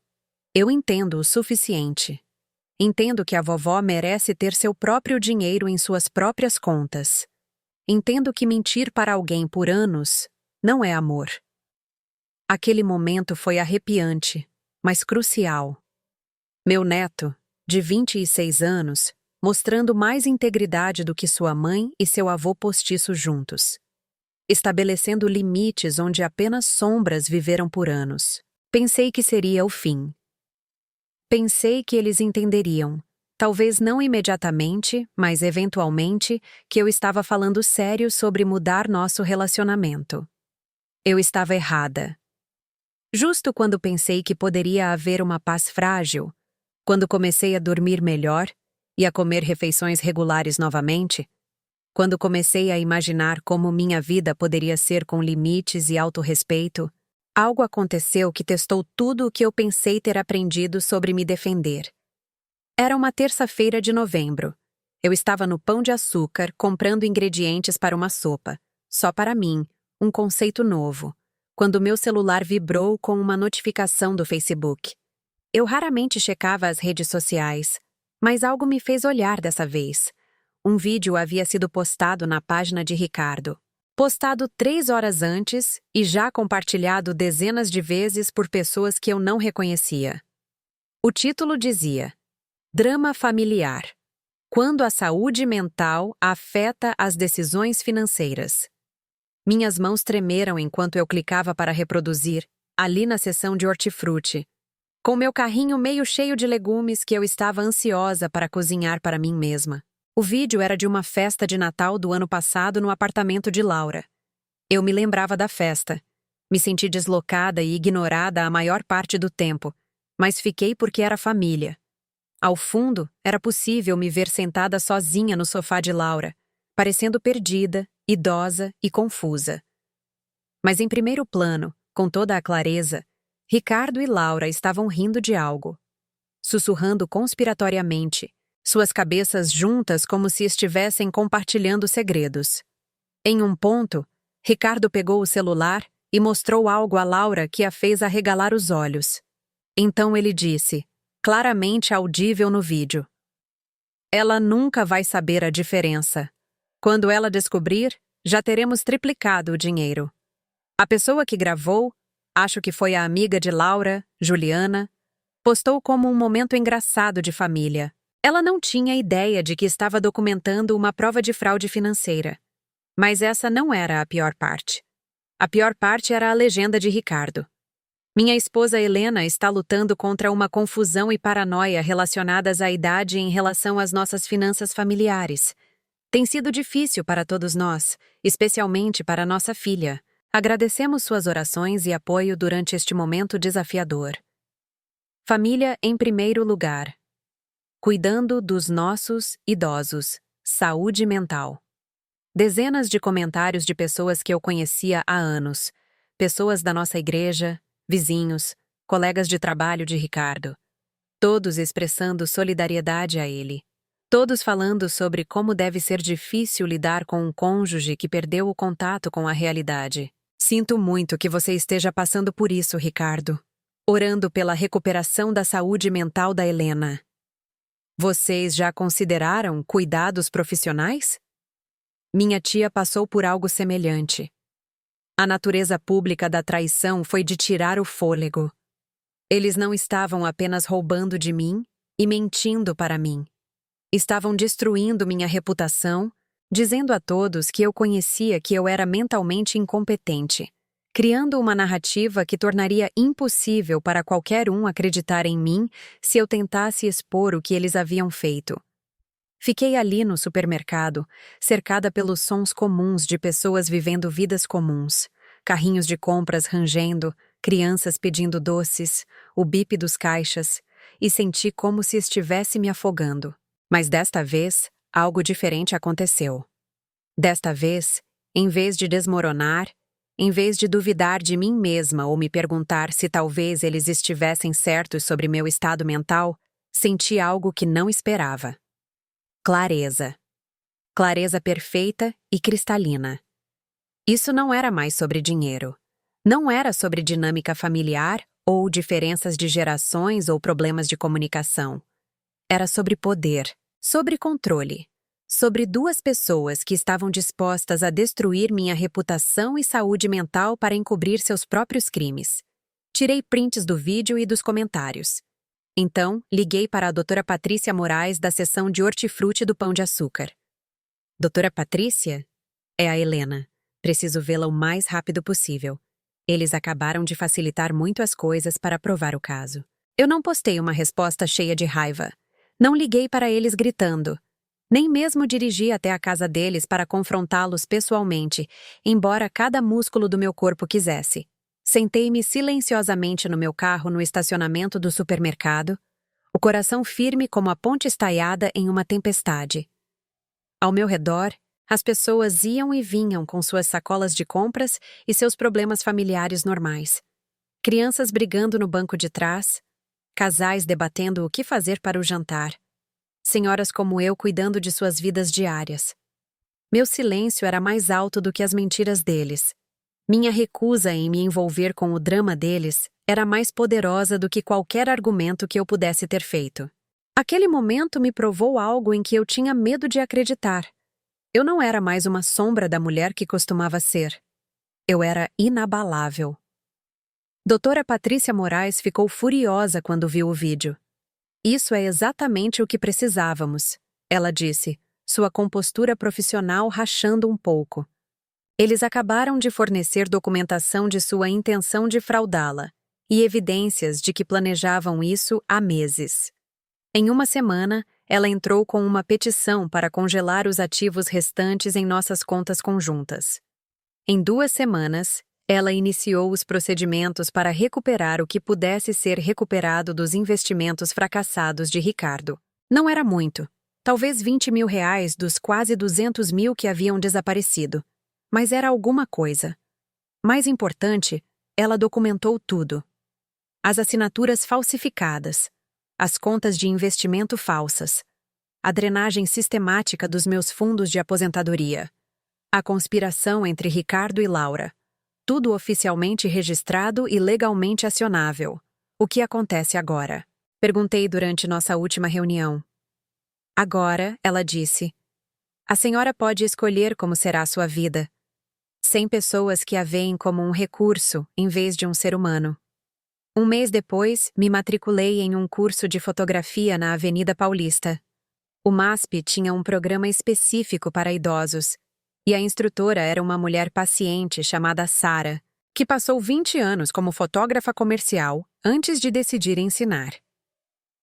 Eu entendo o suficiente. Entendo que a vovó merece ter seu próprio dinheiro em suas próprias contas. Entendo que mentir para alguém por anos não é amor. Aquele momento foi arrepiante, mas crucial. Meu neto, de 26 anos, mostrando mais integridade do que sua mãe e seu avô postiço juntos. Estabelecendo limites onde apenas sombras viveram por anos. Pensei que seria o fim. Pensei que eles entenderiam, talvez não imediatamente, mas eventualmente, que eu estava falando sério sobre mudar nosso relacionamento. Eu estava errada. Justo quando pensei que poderia haver uma paz frágil, quando comecei a dormir melhor e a comer refeições regulares novamente, quando comecei a imaginar como minha vida poderia ser com limites e autorrespeito, algo aconteceu que testou tudo o que eu pensei ter aprendido sobre me defender. Era uma terça-feira de novembro. Eu estava no Pão de Açúcar comprando ingredientes para uma sopa. Só para mim, um conceito novo. Quando meu celular vibrou com uma notificação do Facebook. Eu raramente checava as redes sociais, mas algo me fez olhar dessa vez. um vídeo havia sido postado na página de Ricardo. Postado 3 horas antes e já compartilhado dezenas de vezes por pessoas que eu não reconhecia. O título dizia: Drama familiar. Quando a saúde mental afeta as decisões financeiras. Minhas mãos tremeram enquanto eu clicava para reproduzir, ali na seção de hortifruti, com meu carrinho meio cheio de legumes que eu estava ansiosa para cozinhar para mim mesma. O vídeo era de uma festa de Natal do ano passado no apartamento de Laura. Eu me lembrava da festa. Me senti deslocada e ignorada a maior parte do tempo, mas fiquei porque era família. Ao fundo, era possível me ver sentada sozinha no sofá de Laura, parecendo perdida, idosa e confusa. Mas em primeiro plano, com toda a clareza, Ricardo e Laura estavam rindo de algo, sussurrando conspiratoriamente, suas cabeças juntas como se estivessem compartilhando segredos. Em um ponto, Ricardo pegou o celular e mostrou algo a Laura que a fez arregalar os olhos. Então ele disse, claramente audível no vídeo: Ela nunca vai saber a diferença. Quando ela descobrir, já teremos triplicado o dinheiro. A pessoa que gravou, acho que foi a amiga de Laura, Juliana, postou como um momento engraçado de família. Ela não tinha ideia de que estava documentando uma prova de fraude financeira. Mas essa não era a pior parte. A pior parte era a legenda de Ricardo. Minha esposa Helena está lutando contra uma confusão e paranoia relacionadas à idade em relação às nossas finanças familiares. Tem sido difícil para todos nós, especialmente para nossa filha. Agradecemos suas orações e apoio durante este momento desafiador. Família em primeiro lugar. Cuidando dos nossos idosos. Saúde mental. Dezenas de comentários de pessoas que eu conhecia há anos. Pessoas da nossa igreja, vizinhos, colegas de trabalho de Ricardo. Todos expressando solidariedade a ele. Todos falando sobre como deve ser difícil lidar com um cônjuge que perdeu o contato com a realidade. Sinto muito que você esteja passando por isso, Ricardo. Orando pela recuperação da saúde mental da Helena. Vocês já consideraram cuidados profissionais? Minha tia passou por algo semelhante. A natureza pública da traição foi de tirar o fôlego. Eles não estavam apenas roubando de mim e mentindo para mim. Estavam destruindo minha reputação, dizendo a todos que eu conhecia que eu era mentalmente incompetente, criando uma narrativa que tornaria impossível para qualquer um acreditar em mim se eu tentasse expor o que eles haviam feito. Fiquei ali no supermercado, cercada pelos sons comuns de pessoas vivendo vidas comuns, carrinhos de compras rangendo, crianças pedindo doces, o bip dos caixas, e senti como se estivesse me afogando. Mas desta vez, algo diferente aconteceu. Desta vez, em vez de desmoronar, em vez de duvidar de mim mesma ou me perguntar se talvez eles estivessem certos sobre meu estado mental, senti algo que não esperava. Clareza. Clareza perfeita e cristalina. Isso não era mais sobre dinheiro. Não era sobre dinâmica familiar ou diferenças de gerações ou problemas de comunicação. Era sobre poder, sobre controle, sobre duas pessoas que estavam dispostas a destruir minha reputação e saúde mental para encobrir seus próprios crimes. Tirei prints do vídeo e dos comentários. Então, liguei para a doutora Patrícia Moraes da seção de hortifruti do Pão de Açúcar. Doutora Patrícia? É a Helena. Preciso vê-la o mais rápido possível. Eles acabaram de facilitar muito as coisas para provar o caso. Eu não postei uma resposta cheia de raiva. Não liguei para eles gritando. Nem mesmo dirigi até a casa deles para confrontá-los pessoalmente, embora cada músculo do meu corpo quisesse. Sentei-me silenciosamente no meu carro no estacionamento do supermercado, o coração firme como a ponte estaiada em uma tempestade. Ao meu redor, as pessoas iam e vinham com suas sacolas de compras e seus problemas familiares normais. Crianças brigando no banco de trás, casais debatendo o que fazer para o jantar, senhoras como eu cuidando de suas vidas diárias. Meu silêncio era mais alto do que as mentiras deles. Minha recusa em me envolver com o drama deles era mais poderosa do que qualquer argumento que eu pudesse ter feito. Aquele momento me provou algo em que eu tinha medo de acreditar. Eu não era mais uma sombra da mulher que costumava ser. Eu era inabalável. Doutora Patrícia Moraes ficou furiosa quando viu o vídeo. Isso é exatamente o que precisávamos, ela disse, sua compostura profissional rachando um pouco. Eles acabaram de fornecer documentação de sua intenção de fraudá-la e evidências de que planejavam isso há meses. Em uma semana, ela entrou com uma petição para congelar os ativos restantes em nossas contas conjuntas. Em 2 semanas, ela iniciou os procedimentos para recuperar o que pudesse ser recuperado dos investimentos fracassados de Ricardo. Não era muito, talvez R$ 20.000 dos quase 200 mil que haviam desaparecido. Mas era alguma coisa. Mais importante, ela documentou tudo. As assinaturas falsificadas, as contas de investimento falsas, a drenagem sistemática dos meus fundos de aposentadoria, a conspiração entre Ricardo e Laura. Tudo oficialmente registrado e legalmente acionável. O que acontece agora? Perguntei durante nossa última reunião. Agora, ela disse, a senhora pode escolher como será a sua vida. 100 pessoas que a veem como um recurso em vez de um ser humano. 1 mês depois, me matriculei em um curso de fotografia na Avenida Paulista. O MASP tinha um programa específico para idosos, e a instrutora era uma mulher paciente chamada Sara, que passou 20 anos como fotógrafa comercial antes de decidir ensinar.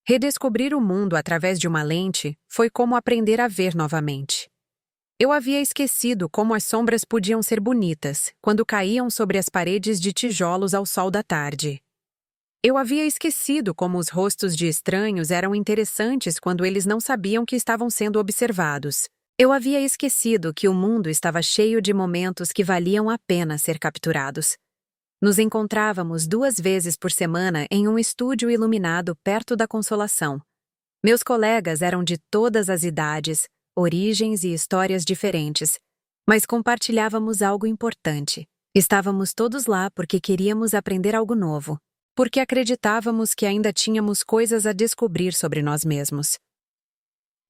Redescobrir o mundo através de uma lente foi como aprender a ver novamente. Eu havia esquecido como as sombras podiam ser bonitas quando caíam sobre as paredes de tijolos ao sol da tarde. Eu havia esquecido como os rostos de estranhos eram interessantes quando eles não sabiam que estavam sendo observados. Eu havia esquecido que o mundo estava cheio de momentos que valiam a pena ser capturados. Nos encontrávamos 2 vezes por semana em um estúdio iluminado perto da Consolação. Meus colegas eram de todas as idades, origens e histórias diferentes, mas compartilhávamos algo importante. Estávamos todos lá porque queríamos aprender algo novo, porque acreditávamos que ainda tínhamos coisas a descobrir sobre nós mesmos.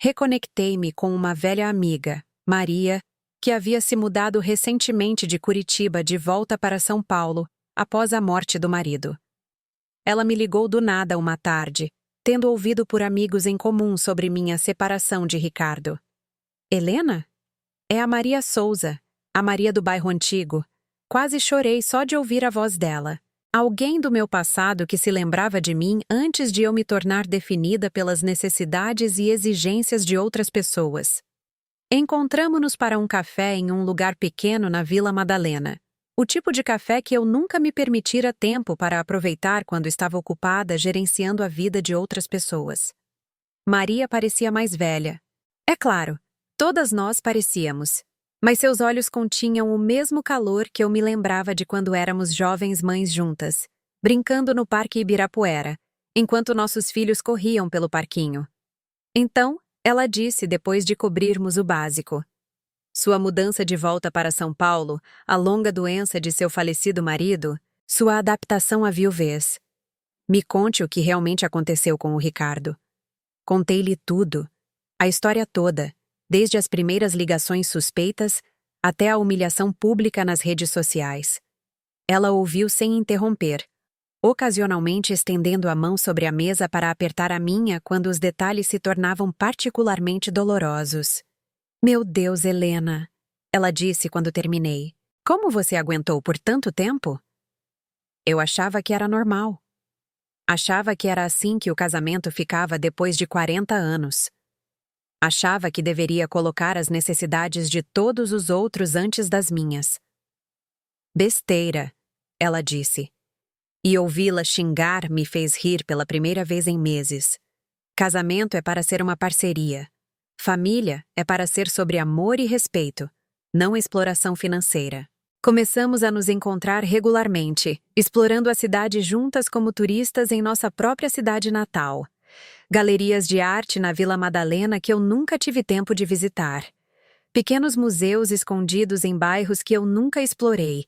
Reconectei-me com uma velha amiga, Maria, que havia se mudado recentemente de Curitiba de volta para São Paulo, após a morte do marido. Ela me ligou do nada uma tarde, tendo ouvido por amigos em comum sobre minha separação de Ricardo. Helena? É a Maria Souza, a Maria do bairro antigo. Quase chorei só de ouvir a voz dela. Alguém do meu passado que se lembrava de mim antes de eu me tornar definida pelas necessidades e exigências de outras pessoas. Encontramo-nos para um café em um lugar pequeno na Vila Madalena. O tipo de café que eu nunca me permitira tempo para aproveitar quando estava ocupada gerenciando a vida de outras pessoas. Maria parecia mais velha. É claro, todas nós parecíamos, mas seus olhos continham o mesmo calor que eu me lembrava de quando éramos jovens mães juntas, brincando no Parque Ibirapuera, enquanto nossos filhos corriam pelo parquinho. Então, ela disse depois de cobrirmos o básico. Sua mudança de volta para São Paulo, a longa doença de seu falecido marido, sua adaptação à viuvez. Me conte o que realmente aconteceu com o Ricardo. Contei-lhe tudo, a história toda, desde as primeiras ligações suspeitas até a humilhação pública nas redes sociais. Ela ouviu sem interromper, ocasionalmente estendendo a mão sobre a mesa para apertar a minha quando os detalhes se tornavam particularmente dolorosos. Meu Deus, Helena, ela disse quando terminei. Como você aguentou por tanto tempo? Eu achava que era normal. Achava que era assim que o casamento ficava depois de 40 anos. Achava que deveria colocar as necessidades de todos os outros antes das minhas. Besteira, ela disse. E ouvi-la xingar me fez rir pela primeira vez em meses. Casamento é para ser uma parceria. Família é para ser sobre amor e respeito, não exploração financeira. Começamos a nos encontrar regularmente, explorando a cidade juntas como turistas em nossa própria cidade natal. Galerias de arte na Vila Madalena que eu nunca tive tempo de visitar. Pequenos museus escondidos em bairros que eu nunca explorei.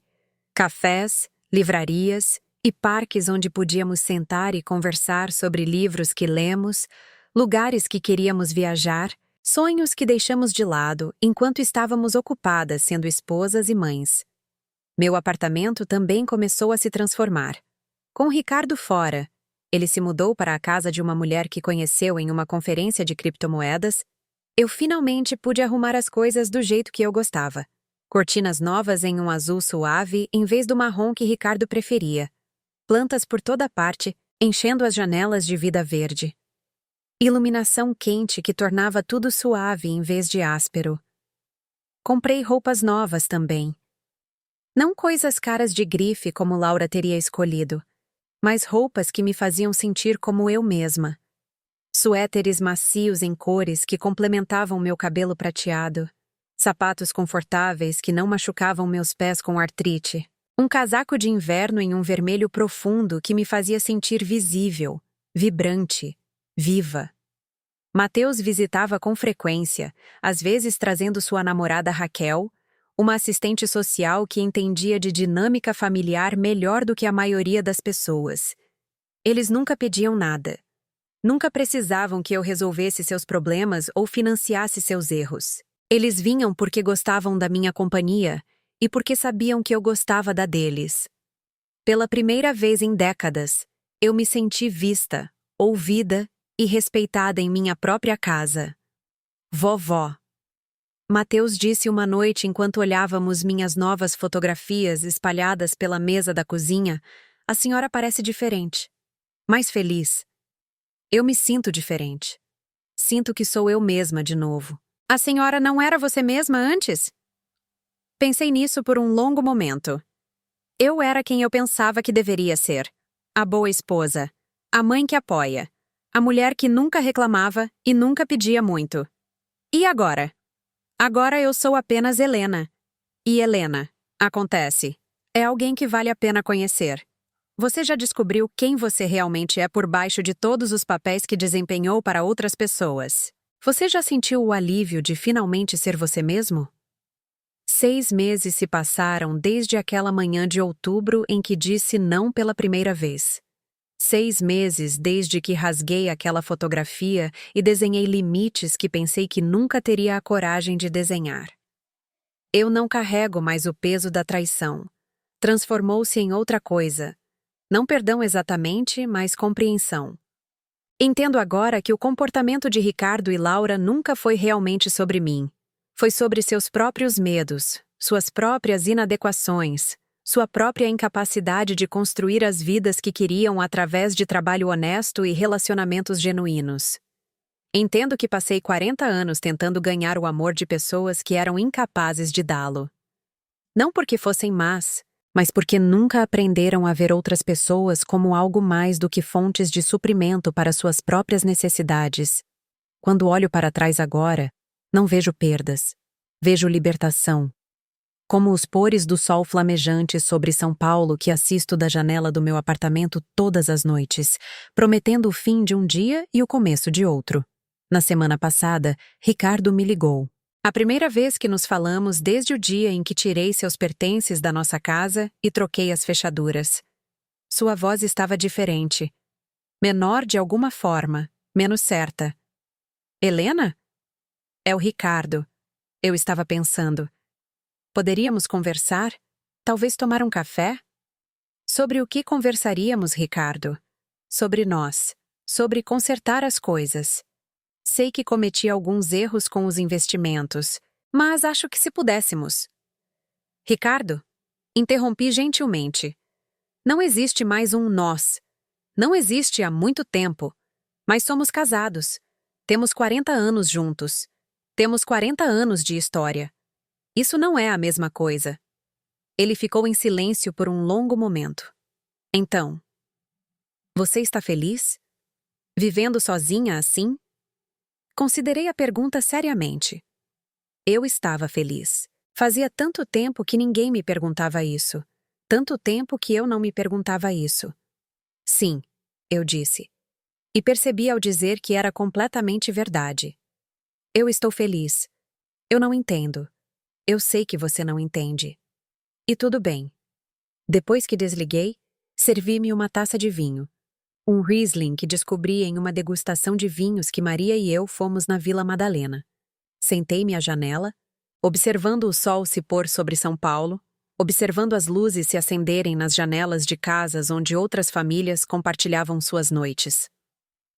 Cafés, livrarias e parques onde podíamos sentar e conversar sobre livros que lemos, lugares que queríamos viajar, sonhos que deixamos de lado enquanto estávamos ocupadas sendo esposas e mães. Meu apartamento também começou a se transformar. Com Ricardo fora, ele se mudou para a casa de uma mulher que conheceu em uma conferência de criptomoedas. Eu finalmente pude arrumar as coisas do jeito que eu gostava. Cortinas novas em um azul suave em vez do marrom que Ricardo preferia. Plantas por toda parte, enchendo as janelas de vida verde. Iluminação quente que tornava tudo suave em vez de áspero. Comprei roupas novas também. Não coisas caras de grife como Laura teria escolhido, mas roupas que me faziam sentir como eu mesma. Suéteres macios em cores que complementavam meu cabelo prateado. Sapatos confortáveis que não machucavam meus pés com artrite. Um casaco de inverno em um vermelho profundo que me fazia sentir visível, vibrante, viva. Mateus visitava com frequência, às vezes trazendo sua namorada Raquel, uma assistente social que entendia de dinâmica familiar melhor do que a maioria das pessoas. Eles nunca pediam nada. Nunca precisavam que eu resolvesse seus problemas ou financiasse seus erros. Eles vinham porque gostavam da minha companhia e porque sabiam que eu gostava da deles. Pela primeira vez em décadas, eu me senti vista, ouvida e respeitada em minha própria casa. Vovó. Mateus disse uma noite enquanto olhávamos minhas novas fotografias espalhadas pela mesa da cozinha, a senhora parece diferente. Mais feliz. Eu me sinto diferente. Sinto que sou eu mesma de novo. A senhora não era você mesma antes? Pensei nisso por um longo momento. Eu era quem eu pensava que deveria ser. A boa esposa. A mãe que apoia. A mulher que nunca reclamava e nunca pedia muito. E agora? Agora eu sou apenas Helena. E Helena, acontece, é alguém que vale a pena conhecer. Você já descobriu quem você realmente é por baixo de todos os papéis que desempenhou para outras pessoas? Você já sentiu o alívio de finalmente ser você mesmo? 6 meses se passaram desde aquela manhã de outubro em que disse não pela primeira vez. 6 meses desde que rasguei aquela fotografia e desenhei limites que pensei que nunca teria a coragem de desenhar. Eu não carrego mais o peso da traição. Transformou-se em outra coisa. Não perdão exatamente, mas compreensão. Entendo agora que o comportamento de Ricardo e Laura nunca foi realmente sobre mim. Foi sobre seus próprios medos, suas próprias inadequações, sua própria incapacidade de construir as vidas que queriam através de trabalho honesto e relacionamentos genuínos. Entendo que passei 40 anos tentando ganhar o amor de pessoas que eram incapazes de dá-lo. Não porque fossem más, mas porque nunca aprenderam a ver outras pessoas como algo mais do que fontes de suprimento para suas próprias necessidades. Quando olho para trás agora, não vejo perdas. Vejo libertação. Como os pores do sol flamejante sobre São Paulo que assisto da janela do meu apartamento todas as noites, prometendo o fim de um dia e o começo de outro. Na semana passada, Ricardo me ligou. A primeira vez que nos falamos desde o dia em que tirei seus pertences da nossa casa e troquei as fechaduras. Sua voz estava diferente. Menor de alguma forma, menos certa. Helena? É o Ricardo. Eu estava pensando. Poderíamos conversar? Talvez tomar um café? Sobre o que conversaríamos, Ricardo? Sobre nós. Sobre consertar as coisas. Sei que cometi alguns erros com os investimentos, mas acho que se pudéssemos. Ricardo? Interrompi gentilmente. Não existe mais um nós. Não existe há muito tempo. Mas somos casados. Temos 40 anos juntos. Temos 40 anos de história. Isso não é a mesma coisa. Ele ficou em silêncio por um longo momento. Então, você está feliz? Vivendo sozinha assim? Considerei a pergunta seriamente. Eu estava feliz. Fazia tanto tempo que ninguém me perguntava isso. Tanto tempo que eu não me perguntava isso. Sim, eu disse. E percebi ao dizer que era completamente verdade. Eu estou feliz. Eu não entendo. Eu sei que você não entende. E tudo bem. Depois que desliguei, servi-me uma taça de vinho. Um Riesling que descobri em uma degustação de vinhos que Maria e eu fomos na Vila Madalena. Sentei-me à janela, observando o sol se pôr sobre São Paulo, observando as luzes se acenderem nas janelas de casas onde outras famílias compartilhavam suas noites.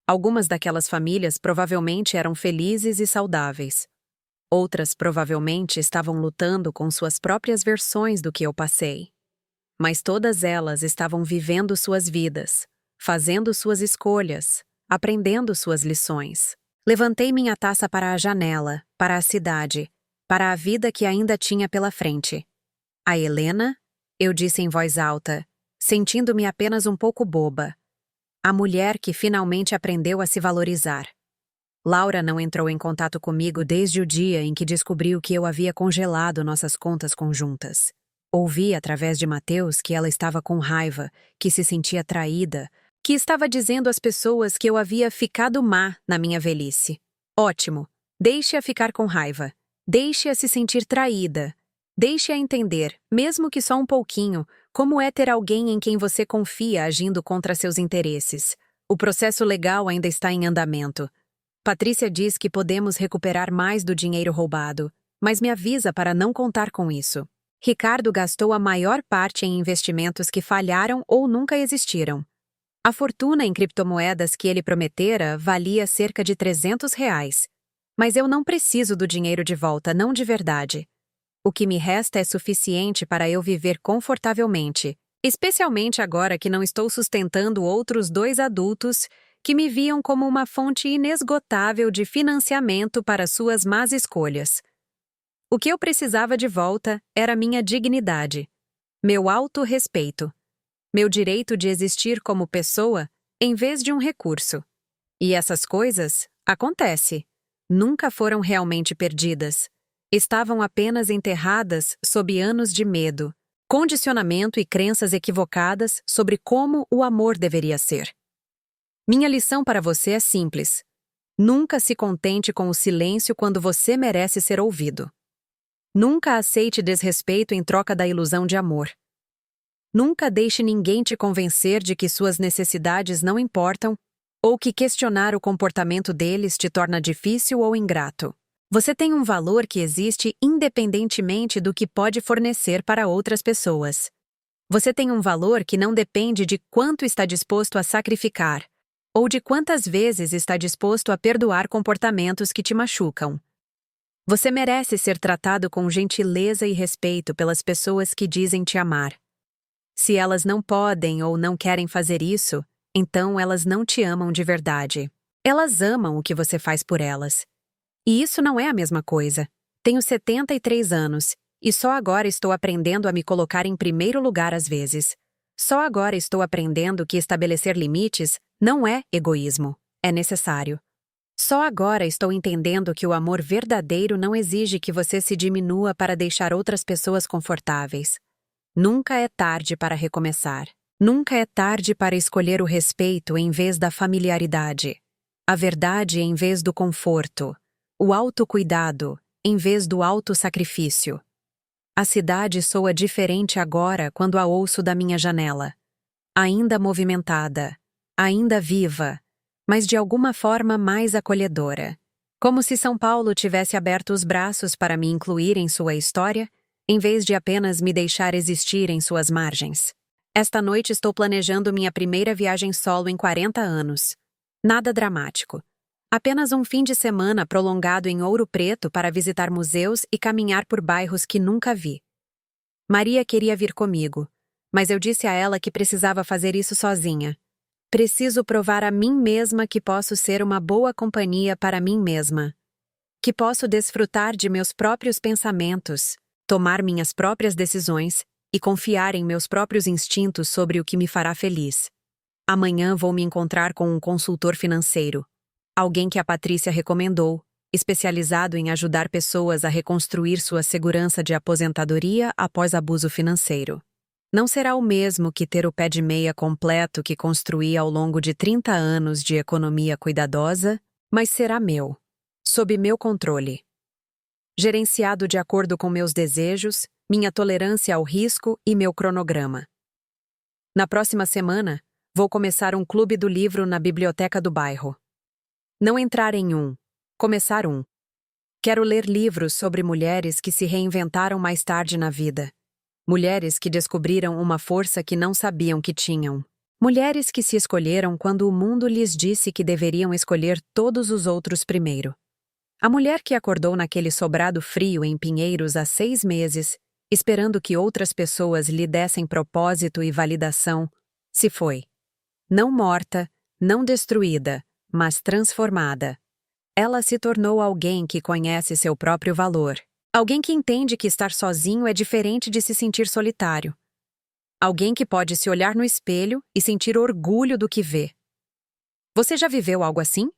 Algumas daquelas famílias provavelmente eram felizes e saudáveis. Outras provavelmente estavam lutando com suas próprias versões do que eu passei. Mas todas elas estavam vivendo suas vidas, fazendo suas escolhas, aprendendo suas lições. Levantei minha taça para a janela, para a cidade, para a vida que ainda tinha pela frente. A Helena, eu disse em voz alta, sentindo-me apenas um pouco boba. A mulher que finalmente aprendeu a se valorizar. Laura não entrou em contato comigo desde o dia em que descobriu que eu havia congelado nossas contas conjuntas. Ouvi através de Mateus que ela estava com raiva, que se sentia traída, que estava dizendo às pessoas que eu havia ficado má na minha velhice. Ótimo, deixe-a ficar com raiva. Deixe-a se sentir traída. Deixe-a entender, mesmo que só um pouquinho, como é ter alguém em quem você confia agindo contra seus interesses. O processo legal ainda está em andamento. Patrícia diz que podemos recuperar mais do dinheiro roubado, mas me avisa para não contar com isso. Ricardo gastou a maior parte em investimentos que falharam ou nunca existiram. A fortuna em criptomoedas que ele prometera valia cerca de R$ 300. Mas eu não preciso do dinheiro de volta, não de verdade. O que me resta é suficiente para eu viver confortavelmente, especialmente agora que não estou sustentando outros 2 adultos que me viam como uma fonte inesgotável de financiamento para suas más escolhas. O que eu precisava de volta era minha dignidade, meu autorrespeito, meu direito de existir como pessoa em vez de um recurso. E essas coisas, acontece, nunca foram realmente perdidas. Estavam apenas enterradas sob anos de medo, condicionamento e crenças equivocadas sobre como o amor deveria ser. Minha lição para você é simples. Nunca se contente com o silêncio quando você merece ser ouvido. Nunca aceite desrespeito em troca da ilusão de amor. Nunca deixe ninguém te convencer de que suas necessidades não importam ou que questionar o comportamento deles te torna difícil ou ingrato. Você tem um valor que existe independentemente do que pode fornecer para outras pessoas. Você tem um valor que não depende de quanto está disposto a sacrificar, ou de quantas vezes está disposto a perdoar comportamentos que te machucam. Você merece ser tratado com gentileza e respeito pelas pessoas que dizem te amar. Se elas não podem ou não querem fazer isso, então elas não te amam de verdade. Elas amam o que você faz por elas. E isso não é a mesma coisa. Tenho 73 anos, e só agora estou aprendendo a me colocar em primeiro lugar às vezes. Só agora estou aprendendo que estabelecer limites não é egoísmo, é necessário. Só agora estou entendendo que o amor verdadeiro não exige que você se diminua para deixar outras pessoas confortáveis. Nunca é tarde para recomeçar. Nunca é tarde para escolher o respeito em vez da familiaridade, a verdade em vez do conforto, o autocuidado em vez do autossacrifício. A cidade soa diferente agora quando a ouço da minha janela. Ainda movimentada, ainda viva, mas de alguma forma mais acolhedora. Como se São Paulo tivesse aberto os braços para me incluir em sua história, em vez de apenas me deixar existir em suas margens. Esta noite estou planejando minha primeira viagem solo em 40 anos. Nada dramático. Apenas um fim de semana prolongado em Ouro Preto para visitar museus e caminhar por bairros que nunca vi. Maria queria vir comigo, mas eu disse a ela que precisava fazer isso sozinha. Preciso provar a mim mesma que posso ser uma boa companhia para mim mesma. Que posso desfrutar de meus próprios pensamentos, tomar minhas próprias decisões e confiar em meus próprios instintos sobre o que me fará feliz. Amanhã vou me encontrar com um consultor financeiro. Alguém que a Patrícia recomendou, especializado em ajudar pessoas a reconstruir sua segurança de aposentadoria após abuso financeiro. Não será o mesmo que ter o pé de meia completo que construí ao longo de 30 anos de economia cuidadosa, mas será meu, sob meu controle. Gerenciado de acordo com meus desejos, minha tolerância ao risco e meu cronograma. Na próxima semana, Vou começar um clube do livro na biblioteca do bairro. Não entrar em um, começar um. Quero ler livros sobre mulheres que se reinventaram mais tarde na vida. Mulheres que descobriram uma força que não sabiam que tinham. Mulheres que se escolheram quando o mundo lhes disse que deveriam escolher todos os outros primeiro. A mulher que acordou naquele sobrado frio em Pinheiros há 6 meses, esperando que outras pessoas lhe dessem propósito e validação, se foi. Não morta, não destruída, mas transformada. Ela se tornou alguém que conhece seu próprio valor. Alguém que entende que estar sozinho é diferente de se sentir solitário. Alguém que pode se olhar no espelho e sentir orgulho do que vê. Você já viveu algo assim?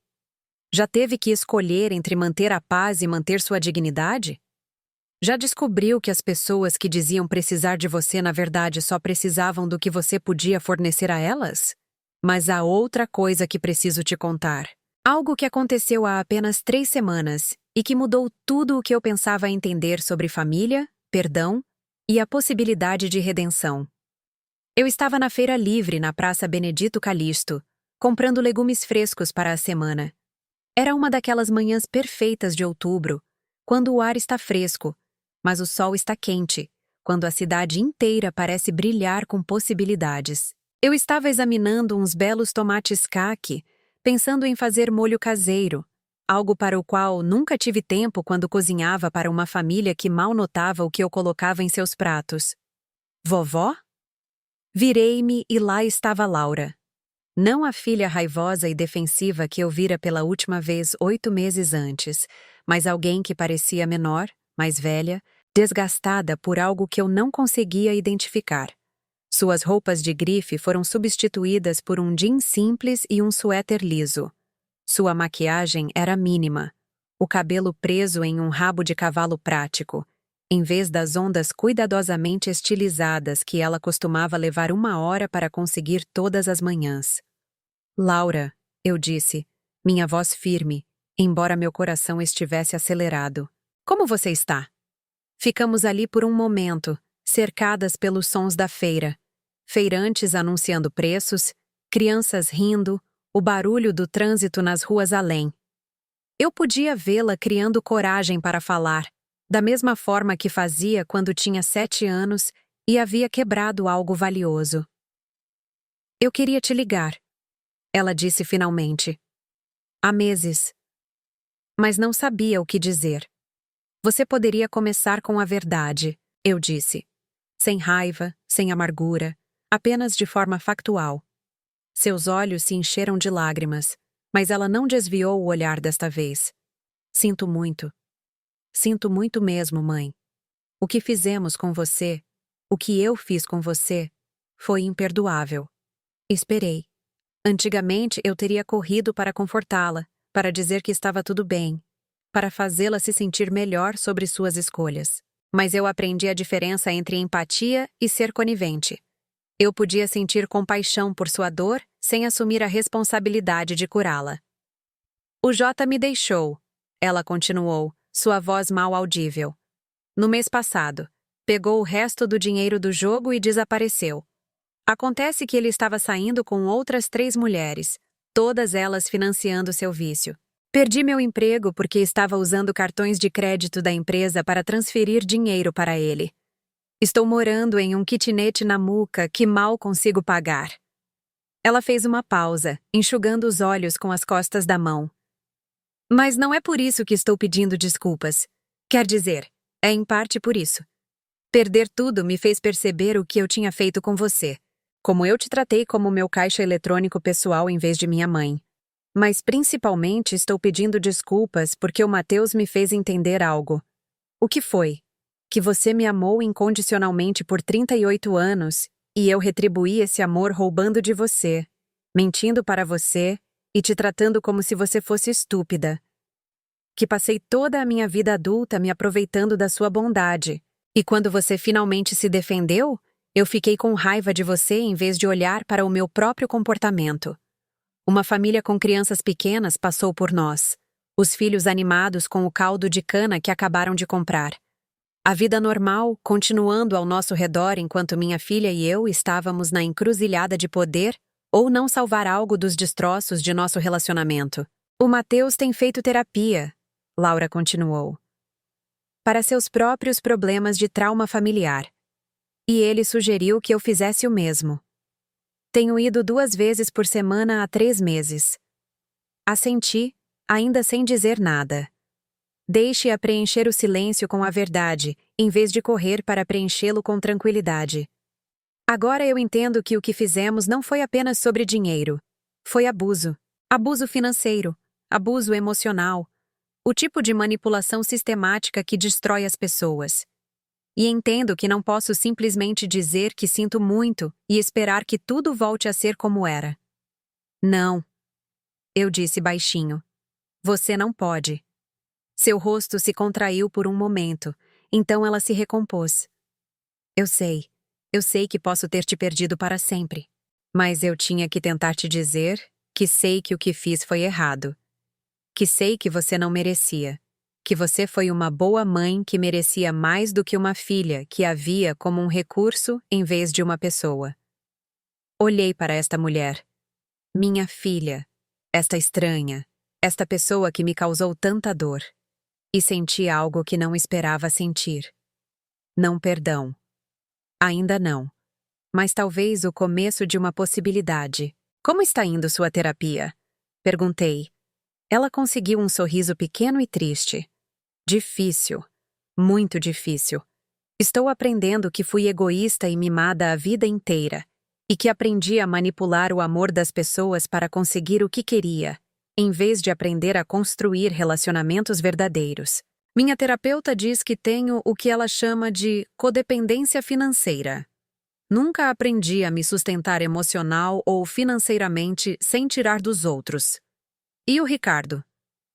Já teve que escolher entre manter a paz e manter sua dignidade? Já descobriu que as pessoas que diziam precisar de você na verdade só precisavam do que você podia fornecer a elas? Mas há outra coisa que preciso te contar. Algo que aconteceu há apenas 3 semanas e que mudou tudo o que eu pensava entender sobre família, perdão e a possibilidade de redenção. Eu estava na feira livre na Praça Benedito Calixto, comprando legumes frescos para a semana. Era uma daquelas manhãs perfeitas de outubro, quando o ar está fresco, mas o sol está quente, quando a cidade inteira parece brilhar com possibilidades. Eu estava examinando uns belos tomates caqui, pensando em fazer molho caseiro, algo para o qual nunca tive tempo quando cozinhava para uma família que mal notava o que eu colocava em seus pratos. Vovó? Virei-me e lá estava Laura. Não a filha raivosa e defensiva que eu vira pela última vez 8 meses antes, mas alguém que parecia menor, mais velha, desgastada por algo que eu não conseguia identificar. Suas roupas de grife foram substituídas por um jeans simples e um suéter liso. Sua maquiagem era mínima, o cabelo preso em um rabo de cavalo prático, em vez das ondas cuidadosamente estilizadas que ela costumava levar 1 hora para conseguir todas as manhãs. Laura, eu disse, minha voz firme, embora meu coração estivesse acelerado. Como você está? Ficamos ali por um momento, cercadas pelos sons da feira. Feirantes anunciando preços, crianças rindo, o barulho do trânsito nas ruas além. Eu podia vê-la criando coragem para falar, da mesma forma que fazia quando tinha 7 anos e havia quebrado algo valioso. Eu queria te ligar, ela disse finalmente. Há meses. Mas não sabia o que dizer. Você poderia começar com a verdade, eu disse. Sem raiva, sem amargura, apenas de forma factual. Seus olhos se encheram de lágrimas, mas ela não desviou o olhar desta vez. Sinto muito. Sinto muito mesmo, mãe. O que fizemos com você, o que eu fiz com você, foi imperdoável. Esperei. Antigamente eu teria corrido para confortá-la, para dizer que estava tudo bem, para fazê-la se sentir melhor sobre suas escolhas. Mas eu aprendi a diferença entre empatia e ser conivente. Eu podia sentir compaixão por sua dor sem assumir a responsabilidade de curá-la. O Jota me deixou, ela continuou, sua voz mal audível. No mês passado, pegou o resto do dinheiro do jogo e desapareceu. Acontece que ele estava saindo com outras 3 mulheres, todas elas financiando seu vício. Perdi meu emprego porque estava usando cartões de crédito da empresa para transferir dinheiro para ele. Estou morando em um kitnet na Muca que mal consigo pagar. Ela fez uma pausa, enxugando os olhos com as costas da mão. Mas não é por isso que estou pedindo desculpas. Quer dizer, é em parte por isso. Perder tudo me fez perceber o que eu tinha feito com você. Como eu te tratei como meu caixa eletrônico pessoal em vez de minha mãe. Mas principalmente estou pedindo desculpas porque o Mateus me fez entender algo. O que foi? Que você me amou incondicionalmente por 38 anos e eu retribuí esse amor roubando de você, mentindo para você e te tratando como se você fosse estúpida. Que passei toda a minha vida adulta me aproveitando da sua bondade. E quando você finalmente se defendeu, eu fiquei com raiva de você em vez de olhar para o meu próprio comportamento. Uma família com crianças pequenas passou por nós. Os filhos animados com o caldo de cana que acabaram de comprar. A vida normal, continuando ao nosso redor enquanto minha filha e eu estávamos na encruzilhada de poder ou não salvar algo dos destroços de nosso relacionamento. O Mateus tem feito terapia, Laura continuou, para seus próprios problemas de trauma familiar. E ele sugeriu que eu fizesse o mesmo. Tenho ido 2 vezes por semana há 3 meses. Assenti, ainda sem dizer nada. Deixe-a preencher o silêncio com a verdade, em vez de correr para preenchê-lo com tranquilidade. Agora eu entendo que o que fizemos não foi apenas sobre dinheiro. Foi abuso. Abuso financeiro. Abuso emocional. O tipo de manipulação sistemática que destrói as pessoas. E entendo que não posso simplesmente dizer que sinto muito e esperar que tudo volte a ser como era. Não. Eu disse baixinho. Você não pode. Seu rosto se contraiu por um momento, então ela se recompôs. Eu sei que posso ter te perdido para sempre. Mas eu tinha que tentar te dizer que sei que o que fiz foi errado. Que sei que você não merecia. Que você foi uma boa mãe que merecia mais do que uma filha que a via como um recurso em vez de uma pessoa. Olhei para esta mulher. Minha filha. Esta estranha. Esta pessoa que me causou tanta dor. E senti algo que não esperava sentir. Não perdão. Ainda não. Mas talvez o começo de uma possibilidade. Como está indo sua terapia? Perguntei. Ela conseguiu um sorriso pequeno e triste. Difícil. Muito difícil. Estou aprendendo que fui egoísta e mimada a vida inteira, e que aprendi a manipular o amor das pessoas para conseguir o que queria, em vez de aprender a construir relacionamentos verdadeiros. Minha terapeuta diz que tenho o que ela chama de codependência financeira. Nunca aprendi a me sustentar emocional ou financeiramente sem tirar dos outros. E o Ricardo?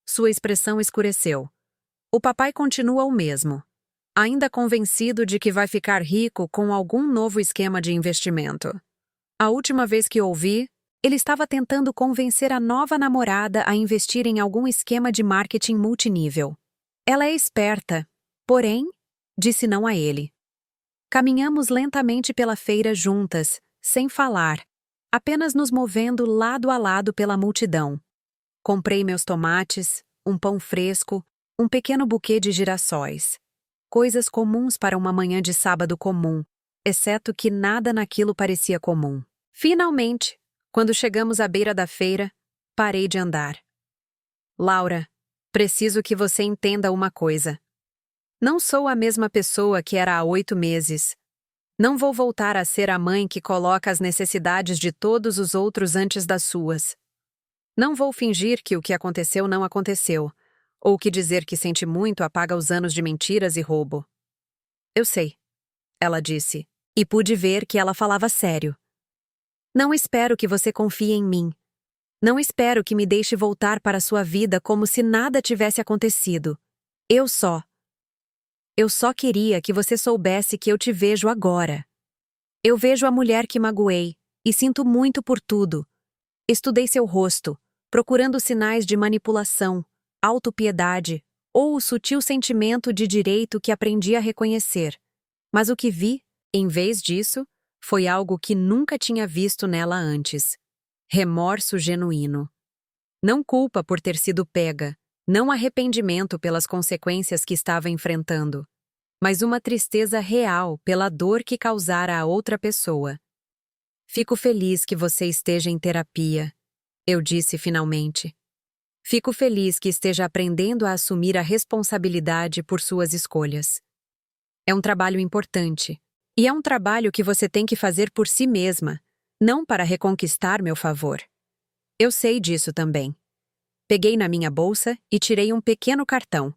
Sua expressão escureceu. O papai continua o mesmo, ainda convencido de que vai ficar rico com algum novo esquema de investimento. A última vez que ouvi, ele estava tentando convencer a nova namorada a investir em algum esquema de marketing multinível. Ela é esperta, porém, disse não a ele. Caminhamos lentamente pela feira juntas, sem falar, apenas nos movendo lado a lado pela multidão. Comprei meus tomates, um pão fresco, um pequeno buquê de girassóis. Coisas comuns para uma manhã de sábado comum, exceto que nada naquilo parecia comum. Finalmente, quando chegamos à beira da feira, parei de andar. Laura, preciso que você entenda uma coisa. Não sou a mesma pessoa que era há 8 meses. Não vou voltar a ser a mãe que coloca as necessidades de todos os outros antes das suas. Não vou fingir que o que aconteceu não aconteceu, ou que dizer que sente muito apaga os anos de mentiras e roubo. Eu sei, ela disse, e pude ver que ela falava sério. Não espero que você confie em mim. Não espero que me deixe voltar para sua vida como se nada tivesse acontecido. Eu só queria que você soubesse que eu te vejo agora. Eu vejo a mulher que magoei, e sinto muito por tudo. Estudei seu rosto, procurando sinais de manipulação, autopiedade ou o sutil sentimento de direito que aprendi a reconhecer. Mas o que vi, em vez disso, foi algo que nunca tinha visto nela antes. Remorso genuíno. Não culpa por ter sido pega, não arrependimento pelas consequências que estava enfrentando, mas uma tristeza real pela dor que causara a outra pessoa. Fico feliz que você esteja em terapia, eu disse finalmente. Fico feliz que esteja aprendendo a assumir a responsabilidade por suas escolhas. É um trabalho importante, e é um trabalho que você tem que fazer por si mesma, não para reconquistar meu favor. Eu sei disso também. Peguei na minha bolsa e tirei um pequeno cartão,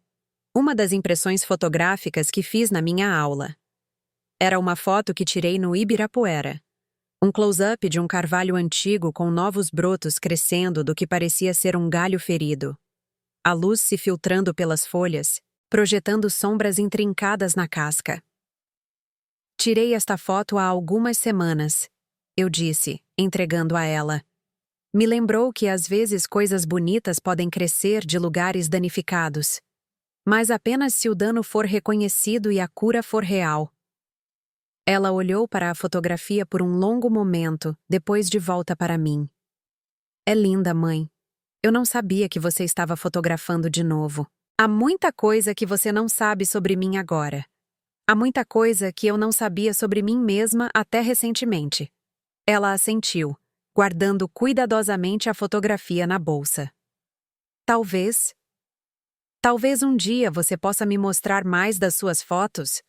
uma das impressões fotográficas que fiz na minha aula. Era uma foto que tirei no Ibirapuera. Um close-up de um carvalho antigo com novos brotos crescendo do que parecia ser um galho ferido. A luz se filtrando pelas folhas, projetando sombras intrincadas na casca. Tirei esta foto há algumas semanas, eu disse, entregando a ela. Me lembrou que às vezes coisas bonitas podem crescer de lugares danificados, mas apenas se o dano for reconhecido e a cura for real. Ela olhou para a fotografia por um longo momento, depois de volta para mim. É linda, mãe. Eu não sabia que você estava fotografando de novo. Há muita coisa que você não sabe sobre mim agora. Há muita coisa que eu não sabia sobre mim mesma até recentemente. Ela assentiu, guardando cuidadosamente a fotografia na bolsa. Talvez um dia você possa me mostrar mais das suas fotos,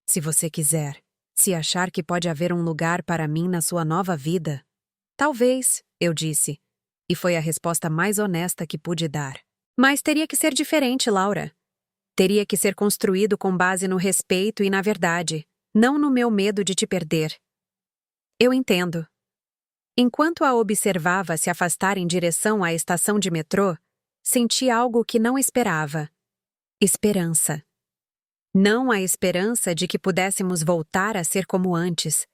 se você quiser, se achar que pode haver um lugar para mim na sua nova vida. Talvez, eu disse, e foi a resposta mais honesta que pude dar. Mas teria que ser diferente, Laura. Teria que ser construído com base no respeito e na verdade, não no meu medo de te perder. Eu entendo. Enquanto a observava se afastar em direção à estação de metrô, senti algo que não esperava. Esperança. Não a esperança de que pudéssemos voltar a ser como antes,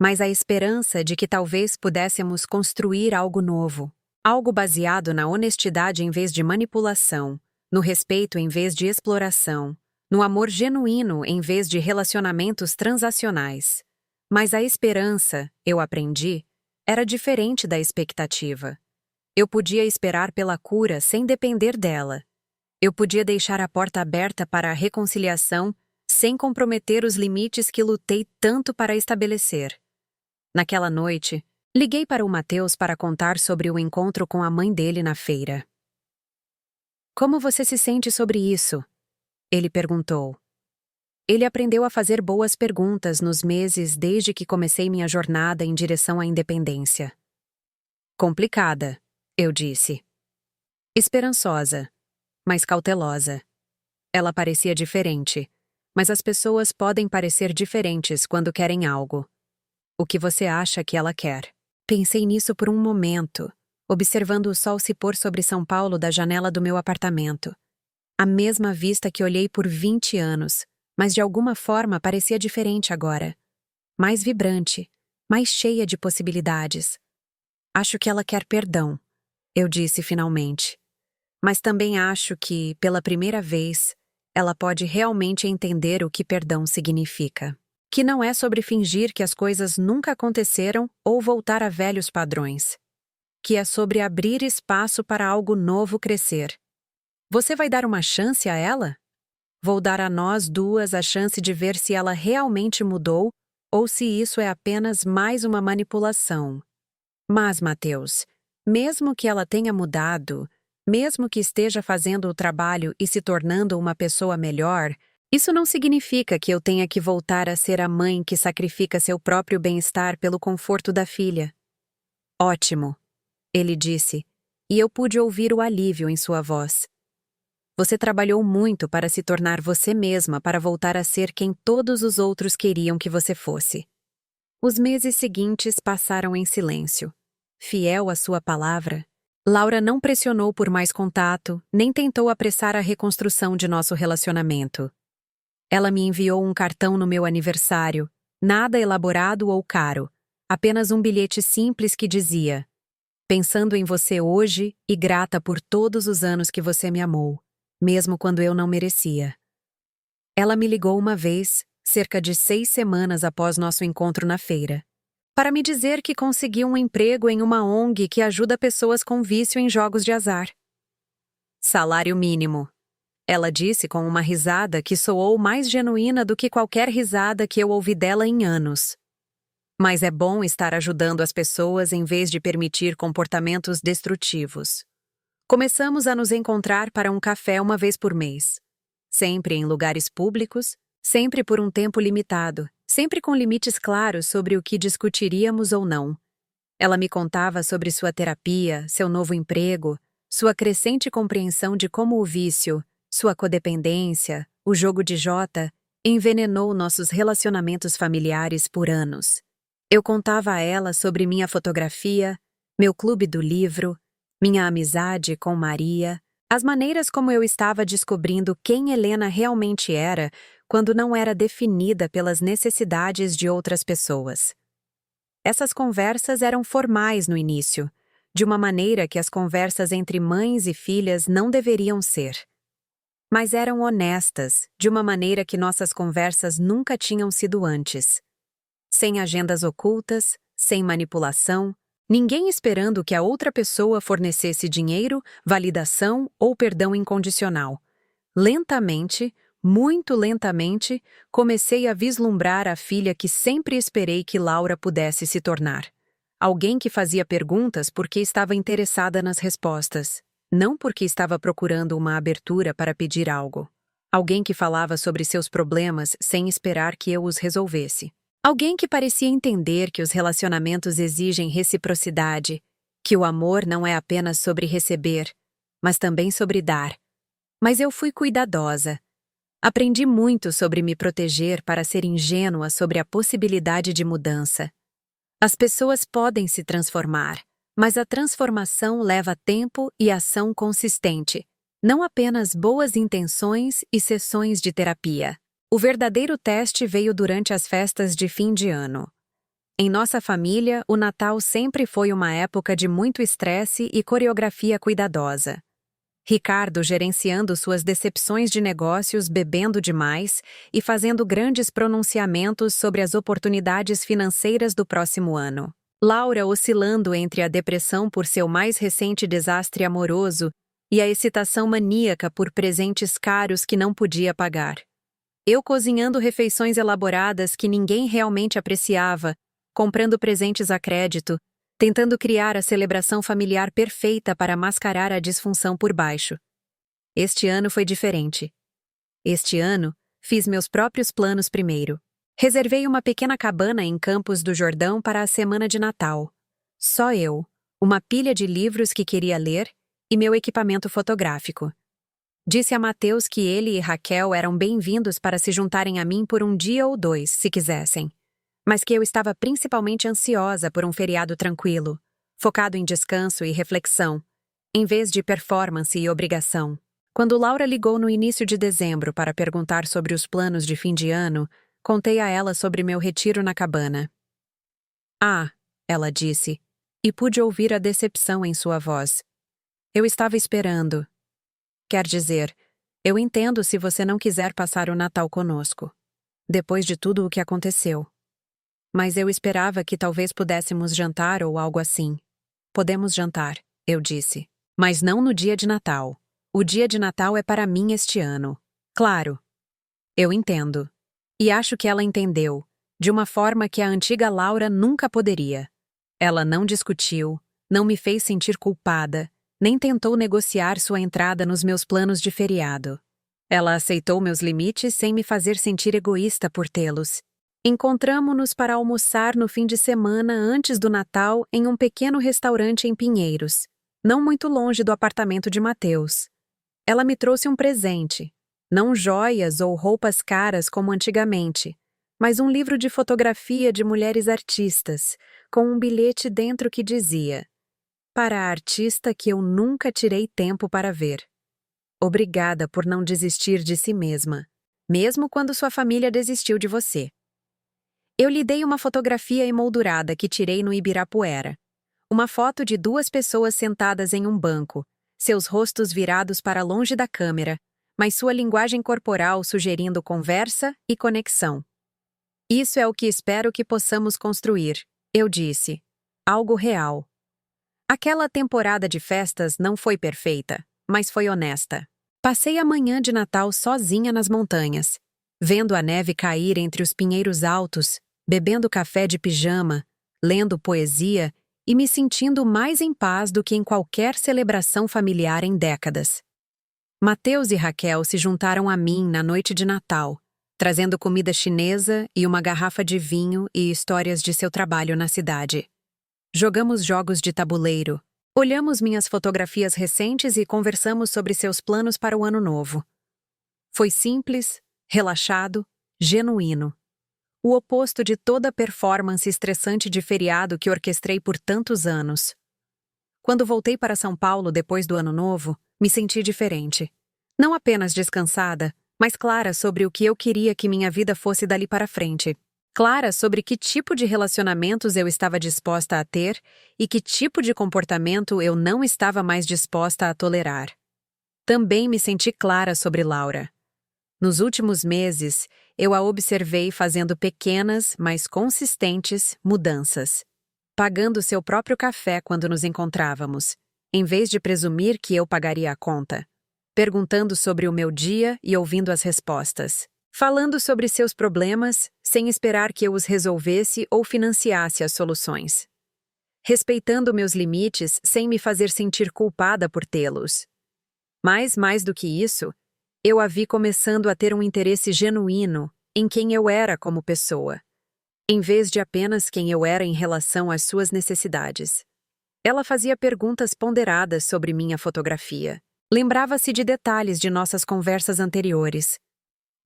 mas a esperança de que talvez pudéssemos construir algo novo. Algo baseado na honestidade em vez de manipulação, no respeito em vez de exploração, no amor genuíno em vez de relacionamentos transacionais. Mas a esperança, eu aprendi, era diferente da expectativa. Eu podia esperar pela cura sem depender dela. Eu podia deixar a porta aberta para a reconciliação sem comprometer os limites que lutei tanto para estabelecer. Naquela noite, liguei para o Mateus para contar sobre o encontro com a mãe dele na feira. Como você se sente sobre isso? Ele perguntou. Ele aprendeu a fazer boas perguntas nos meses desde que comecei minha jornada em direção à independência. Complicada, eu disse. Esperançosa, mas cautelosa. Ela parecia diferente, mas as pessoas podem parecer diferentes quando querem algo. O que você acha que ela quer? Pensei nisso por um momento, observando o sol se pôr sobre São Paulo da janela do meu apartamento. A mesma vista que olhei por 20 anos, mas de alguma forma parecia diferente agora. Mais vibrante, mais cheia de possibilidades. Acho que ela quer perdão, eu disse finalmente. Mas também acho que, pela primeira vez, ela pode realmente entender o que perdão significa. Que não é sobre fingir que as coisas nunca aconteceram ou voltar a velhos padrões. Que é sobre abrir espaço para algo novo crescer. Você vai dar uma chance a ela? Vou dar a nós duas a chance de ver se ela realmente mudou ou se isso é apenas mais uma manipulação. Mas, Mateus, mesmo que ela tenha mudado, mesmo que esteja fazendo o trabalho e se tornando uma pessoa melhor, isso não significa que eu tenha que voltar a ser a mãe que sacrifica seu próprio bem-estar pelo conforto da filha. Ótimo, ele disse, e eu pude ouvir o alívio em sua voz. Você trabalhou muito para se tornar você mesma para voltar a ser quem todos os outros queriam que você fosse. Os meses seguintes passaram em silêncio. Fiel à sua palavra, Laura não pressionou por mais contato, nem tentou apressar a reconstrução de nosso relacionamento. Ela me enviou um cartão no meu aniversário, nada elaborado ou caro, apenas um bilhete simples que dizia: pensando em você hoje e grata por todos os anos que você me amou, mesmo quando eu não merecia. Ela me ligou uma vez, cerca de 6 semanas após nosso encontro na feira, para me dizer que conseguiu um emprego em uma ONG que ajuda pessoas com vício em jogos de azar. Salário mínimo. Ela disse com uma risada que soou mais genuína do que qualquer risada que eu ouvi dela em anos. Mas é bom estar ajudando as pessoas em vez de permitir comportamentos destrutivos. Começamos a nos encontrar para um café uma vez por mês. Sempre em lugares públicos, sempre por um tempo limitado, sempre com limites claros sobre o que discutiríamos ou não. Ela me contava sobre sua terapia, seu novo emprego, sua crescente compreensão de como o vício, sua codependência, o jogo de jota, envenenou nossos relacionamentos familiares por anos. Eu contava a ela sobre minha fotografia, meu clube do livro, minha amizade com Maria, as maneiras como eu estava descobrindo quem Helena realmente era quando não era definida pelas necessidades de outras pessoas. Essas conversas eram formais no início, de uma maneira que as conversas entre mães e filhas não deveriam ser. Mas eram honestas, de uma maneira que nossas conversas nunca tinham sido antes. sem agendas ocultas, sem manipulação, ninguém esperando que a outra pessoa fornecesse dinheiro, validação ou perdão incondicional. Lentamente, muito lentamente, comecei a vislumbrar a filha que sempre esperei que Laura pudesse se tornar. Alguém que fazia perguntas porque estava interessada nas respostas, não porque estava procurando uma abertura para pedir algo. Alguém que falava sobre seus problemas sem esperar que eu os resolvesse. Alguém que parecia entender que os relacionamentos exigem reciprocidade, que o amor não é apenas sobre receber, mas também sobre dar. Mas eu fui cuidadosa. Aprendi muito sobre me proteger para ser ingênua sobre a possibilidade de mudança. As pessoas podem se transformar, mas a transformação leva tempo e ação consistente, não apenas boas intenções e sessões de terapia. O verdadeiro teste veio durante as festas de fim de ano. Em nossa família, o Natal sempre foi uma época de muito estresse e coreografia cuidadosa. Ricardo gerenciando suas decepções de negócios, bebendo demais e fazendo grandes pronunciamentos sobre as oportunidades financeiras do próximo ano. Laura oscilando entre a depressão por seu mais recente desastre amoroso e a excitação maníaca por presentes caros que não podia pagar. Eu cozinhando refeições elaboradas que ninguém realmente apreciava, comprando presentes a crédito, tentando criar a celebração familiar perfeita para mascarar a disfunção por baixo. Este ano foi diferente. Este ano, fiz meus próprios planos primeiro. Reservei uma pequena cabana em Campos do Jordão para a semana de Natal. Só eu, uma pilha de livros que queria ler e meu equipamento fotográfico. Disse a Mateus que ele e Raquel eram bem-vindos para se juntarem a mim por um dia ou dois, se quisessem. Mas que eu estava principalmente ansiosa por um feriado tranquilo, focado em descanso e reflexão, em vez de performance e obrigação. Quando Laura ligou no início de dezembro para perguntar sobre os planos de fim de ano, contei a ela sobre meu retiro na cabana. Ah, ela disse, e pude ouvir a decepção em sua voz. Eu estava esperando. Quer dizer, eu entendo se você não quiser passar o Natal conosco, depois de tudo o que aconteceu. Mas eu esperava que talvez pudéssemos jantar ou algo assim. Podemos jantar, eu disse. Mas não no dia de Natal. O dia de Natal é para mim este ano. Claro. Eu entendo. E acho que ela entendeu, de uma forma que a antiga Laura nunca poderia. Ela não discutiu, não me fez sentir culpada, nem tentou negociar sua entrada nos meus planos de feriado. Ela aceitou meus limites sem me fazer sentir egoísta por tê-los. Encontramo-nos para almoçar no fim de semana antes do Natal em um pequeno restaurante em Pinheiros, não muito longe do apartamento de Mateus. Ela me trouxe um presente, não joias ou roupas caras como antigamente, mas um livro de fotografia de mulheres artistas, com um bilhete dentro que dizia: para a artista que eu nunca tirei tempo para ver. Obrigada por não desistir de si mesma, mesmo quando sua família desistiu de você. Eu lhe dei uma fotografia emoldurada que tirei no Ibirapuera. Uma foto de duas pessoas sentadas em um banco, seus rostos virados para longe da câmera, mas sua linguagem corporal sugerindo conversa e conexão. Isso é o que espero que possamos construir, eu disse. Algo real. Aquela temporada de festas não foi perfeita, mas foi honesta. Passei a manhã de Natal sozinha nas montanhas, vendo a neve cair entre os pinheiros altos, bebendo café de pijama, lendo poesia e me sentindo mais em paz do que em qualquer celebração familiar em décadas. Mateus e Raquel se juntaram a mim na noite de Natal, trazendo comida chinesa e uma garrafa de vinho e histórias de seu trabalho na cidade. Jogamos jogos de tabuleiro, olhamos minhas fotografias recentes e conversamos sobre seus planos para o ano novo. Foi simples, relaxado, genuíno. O oposto de toda a performance estressante de feriado que orquestrei por tantos anos. Quando voltei para São Paulo depois do Ano Novo, me senti diferente. Não apenas descansada, mas clara sobre o que eu queria que minha vida fosse dali para frente. Clara sobre que tipo de relacionamentos eu estava disposta a ter e que tipo de comportamento eu não estava mais disposta a tolerar. Também me senti clara sobre Laura. Nos últimos meses, eu a observei fazendo pequenas, mas consistentes mudanças. Pagando seu próprio café quando nos encontrávamos, em vez de presumir que eu pagaria a conta. Perguntando sobre o meu dia e ouvindo as respostas. Falando sobre seus problemas, sem esperar que eu os resolvesse ou financiasse as soluções. Respeitando meus limites sem me fazer sentir culpada por tê-los. Mas, mais do que isso, eu a vi começando a ter um interesse genuíno em quem eu era como pessoa, em vez de apenas quem eu era em relação às suas necessidades. Ela fazia perguntas ponderadas sobre minha fotografia. Lembrava-se de detalhes de nossas conversas anteriores.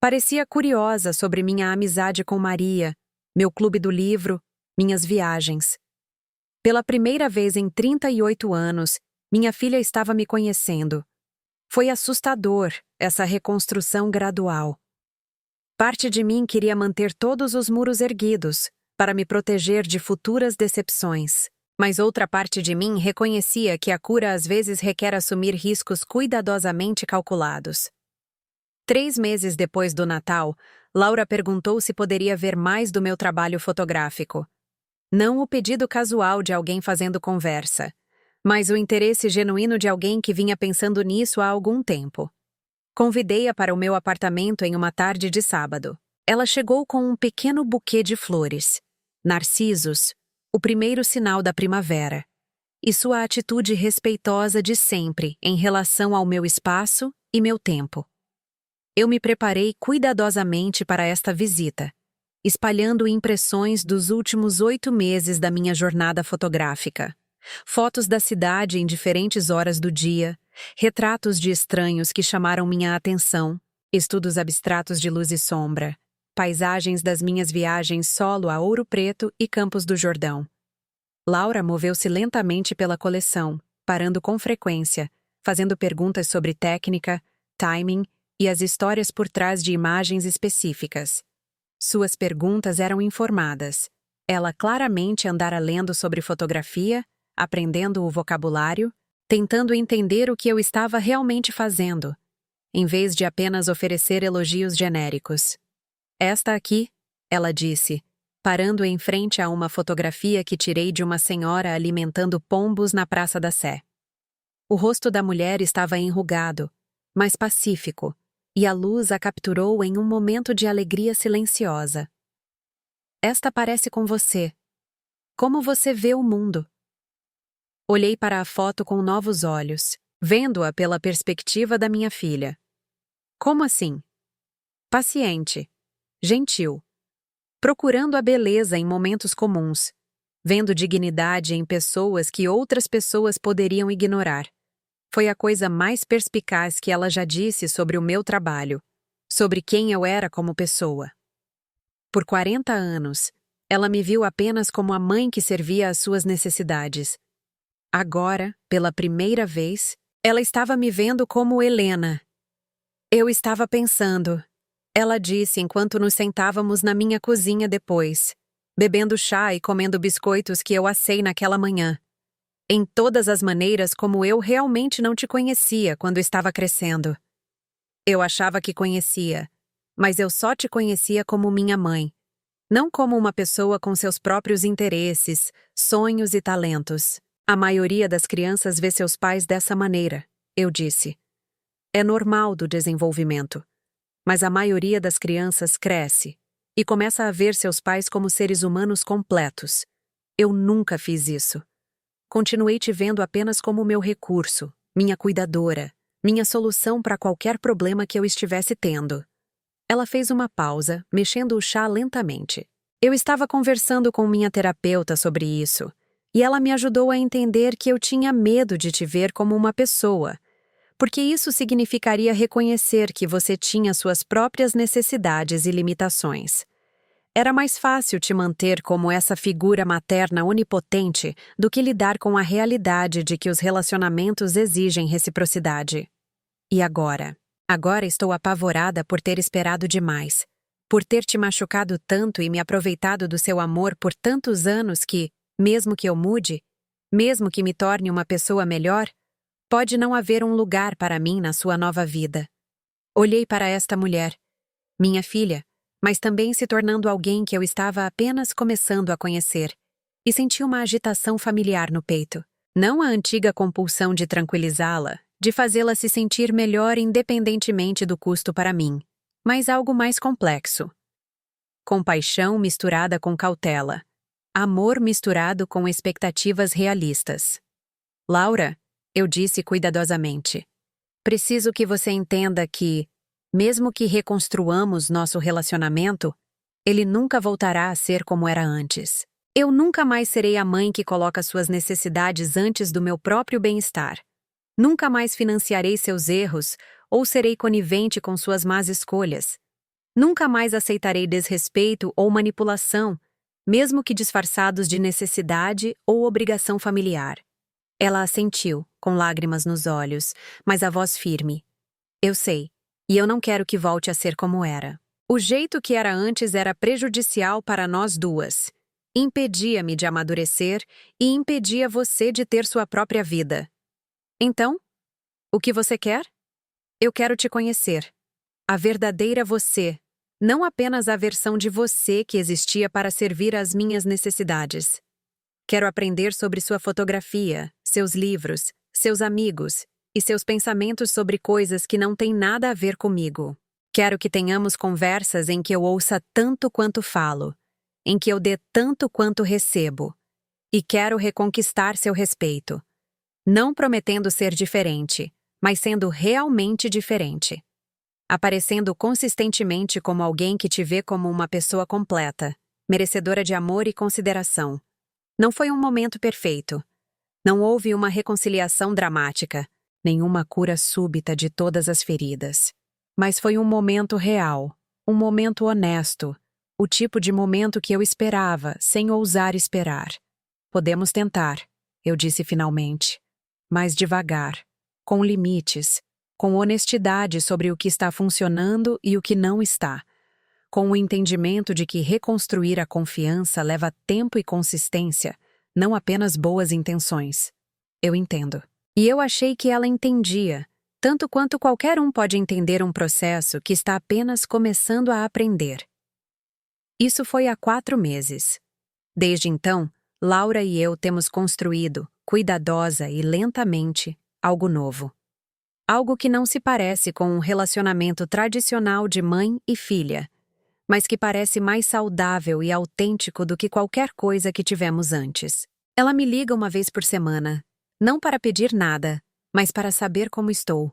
Parecia curiosa sobre minha amizade com Maria, meu clube do livro, minhas viagens. Pela primeira vez em 38 anos, minha filha estava me conhecendo. Foi assustador, essa reconstrução gradual. Parte de mim queria manter todos os muros erguidos, para me proteger de futuras decepções. Mas outra parte de mim reconhecia que a cura às vezes requer assumir riscos cuidadosamente calculados. 3 meses depois do Natal, Laura perguntou se poderia ver mais do meu trabalho fotográfico. Não o pedido casual de alguém fazendo conversa, mas o interesse genuíno de alguém que vinha pensando nisso há algum tempo. Convidei-a para o meu apartamento em uma tarde de sábado. Ela chegou com um pequeno buquê de flores, narcisos, o primeiro sinal da primavera, e sua atitude respeitosa de sempre em relação ao meu espaço e meu tempo. Eu me preparei cuidadosamente para esta visita, espalhando impressões dos últimos 8 meses da minha jornada fotográfica. Fotos da cidade em diferentes horas do dia, retratos de estranhos que chamaram minha atenção, estudos abstratos de luz e sombra, paisagens das minhas viagens solo a Ouro Preto e Campos do Jordão. Laura moveu-se lentamente pela coleção, parando com frequência, fazendo perguntas sobre técnica, timing e as histórias por trás de imagens específicas. Suas perguntas eram informadas. Ela claramente andara lendo sobre fotografia, aprendendo o vocabulário, tentando entender o que eu estava realmente fazendo, em vez de apenas oferecer elogios genéricos. Esta aqui, ela disse, parando em frente a uma fotografia que tirei de uma senhora alimentando pombos na Praça da Sé. O rosto da mulher estava enrugado, mas pacífico, e a luz a capturou em um momento de alegria silenciosa. Esta parece com você. Como você vê o mundo? Olhei para a foto com novos olhos, vendo-a pela perspectiva da minha filha. Como assim? Paciente, gentil, procurando a beleza em momentos comuns, vendo dignidade em pessoas que outras pessoas poderiam ignorar. Foi a coisa mais perspicaz que ela já disse sobre o meu trabalho, sobre quem eu era como pessoa. Por 40 anos, ela me viu apenas como a mãe que servia às suas necessidades. Agora, pela primeira vez, ela estava me vendo como Helena. Eu estava pensando, ela disse enquanto nos sentávamos na minha cozinha depois, bebendo chá e comendo biscoitos que eu assei naquela manhã. Em todas as maneiras como eu realmente não te conhecia quando estava crescendo. Eu achava que conhecia, mas eu só te conhecia como minha mãe, não como uma pessoa com seus próprios interesses, sonhos e talentos. A maioria das crianças vê seus pais dessa maneira, eu disse. É normal do desenvolvimento. Mas a maioria das crianças cresce e começa a ver seus pais como seres humanos completos. Eu nunca fiz isso. Continuei te vendo apenas como meu recurso, minha cuidadora, minha solução para qualquer problema que eu estivesse tendo. Ela fez uma pausa, mexendo o chá lentamente. Eu estava conversando com minha terapeuta sobre isso. E ela me ajudou a entender que eu tinha medo de te ver como uma pessoa, porque isso significaria reconhecer que você tinha suas próprias necessidades e limitações. Era mais fácil te manter como essa figura materna onipotente do que lidar com a realidade de que os relacionamentos exigem reciprocidade. E agora? Agora estou apavorada por ter esperado demais, por ter te machucado tanto e me aproveitado do seu amor por tantos anos que, mesmo que eu mude, mesmo que me torne uma pessoa melhor, pode não haver um lugar para mim na sua nova vida. Olhei para esta mulher, minha filha, mas também se tornando alguém que eu estava apenas começando a conhecer, e senti uma agitação familiar no peito. Não a antiga compulsão de tranquilizá-la, de fazê-la se sentir melhor independentemente do custo para mim, mas algo mais complexo. Compaixão misturada com cautela. Amor misturado com expectativas realistas. Laura, eu disse cuidadosamente, preciso que você entenda que, mesmo que reconstruamos nosso relacionamento, ele nunca voltará a ser como era antes. Eu nunca mais serei a mãe que coloca suas necessidades antes do meu próprio bem-estar. Nunca mais financiarei seus erros ou serei conivente com suas más escolhas. Nunca mais aceitarei desrespeito ou manipulação, mesmo que disfarçados de necessidade ou obrigação familiar. Ela assentiu, com lágrimas nos olhos, mas a voz firme. Eu sei, e eu não quero que volte a ser como era. O jeito que era antes era prejudicial para nós duas. Impedia-me de amadurecer e impedia você de ter sua própria vida. Então, o que você quer? Eu quero te conhecer. A verdadeira você, não apenas a versão de você que existia para servir às minhas necessidades. Quero aprender sobre sua fotografia, seus livros, seus amigos e seus pensamentos sobre coisas que não têm nada a ver comigo. Quero que tenhamos conversas em que eu ouça tanto quanto falo, em que eu dê tanto quanto recebo. E quero reconquistar seu respeito. Não prometendo ser diferente, mas sendo realmente diferente. Aparecendo consistentemente como alguém que te vê como uma pessoa completa, merecedora de amor e consideração. Não foi um momento perfeito. Não houve uma reconciliação dramática, nenhuma cura súbita de todas as feridas. Mas foi um momento real, um momento honesto, o tipo de momento que eu esperava, sem ousar esperar. Podemos tentar, eu disse finalmente, mas devagar, com limites, com honestidade sobre o que está funcionando e o que não está, com o entendimento de que reconstruir a confiança leva tempo e consistência, não apenas boas intenções. Eu entendo. E eu achei que ela entendia, tanto quanto qualquer um pode entender um processo que está apenas começando a aprender. Isso foi há 4 meses. Desde então, Laura e eu temos construído, cuidadosa e lentamente, algo novo. Algo que não se parece com um relacionamento tradicional de mãe e filha, mas que parece mais saudável e autêntico do que qualquer coisa que tivemos antes. Ela me liga uma vez por semana, não para pedir nada, mas para saber como estou.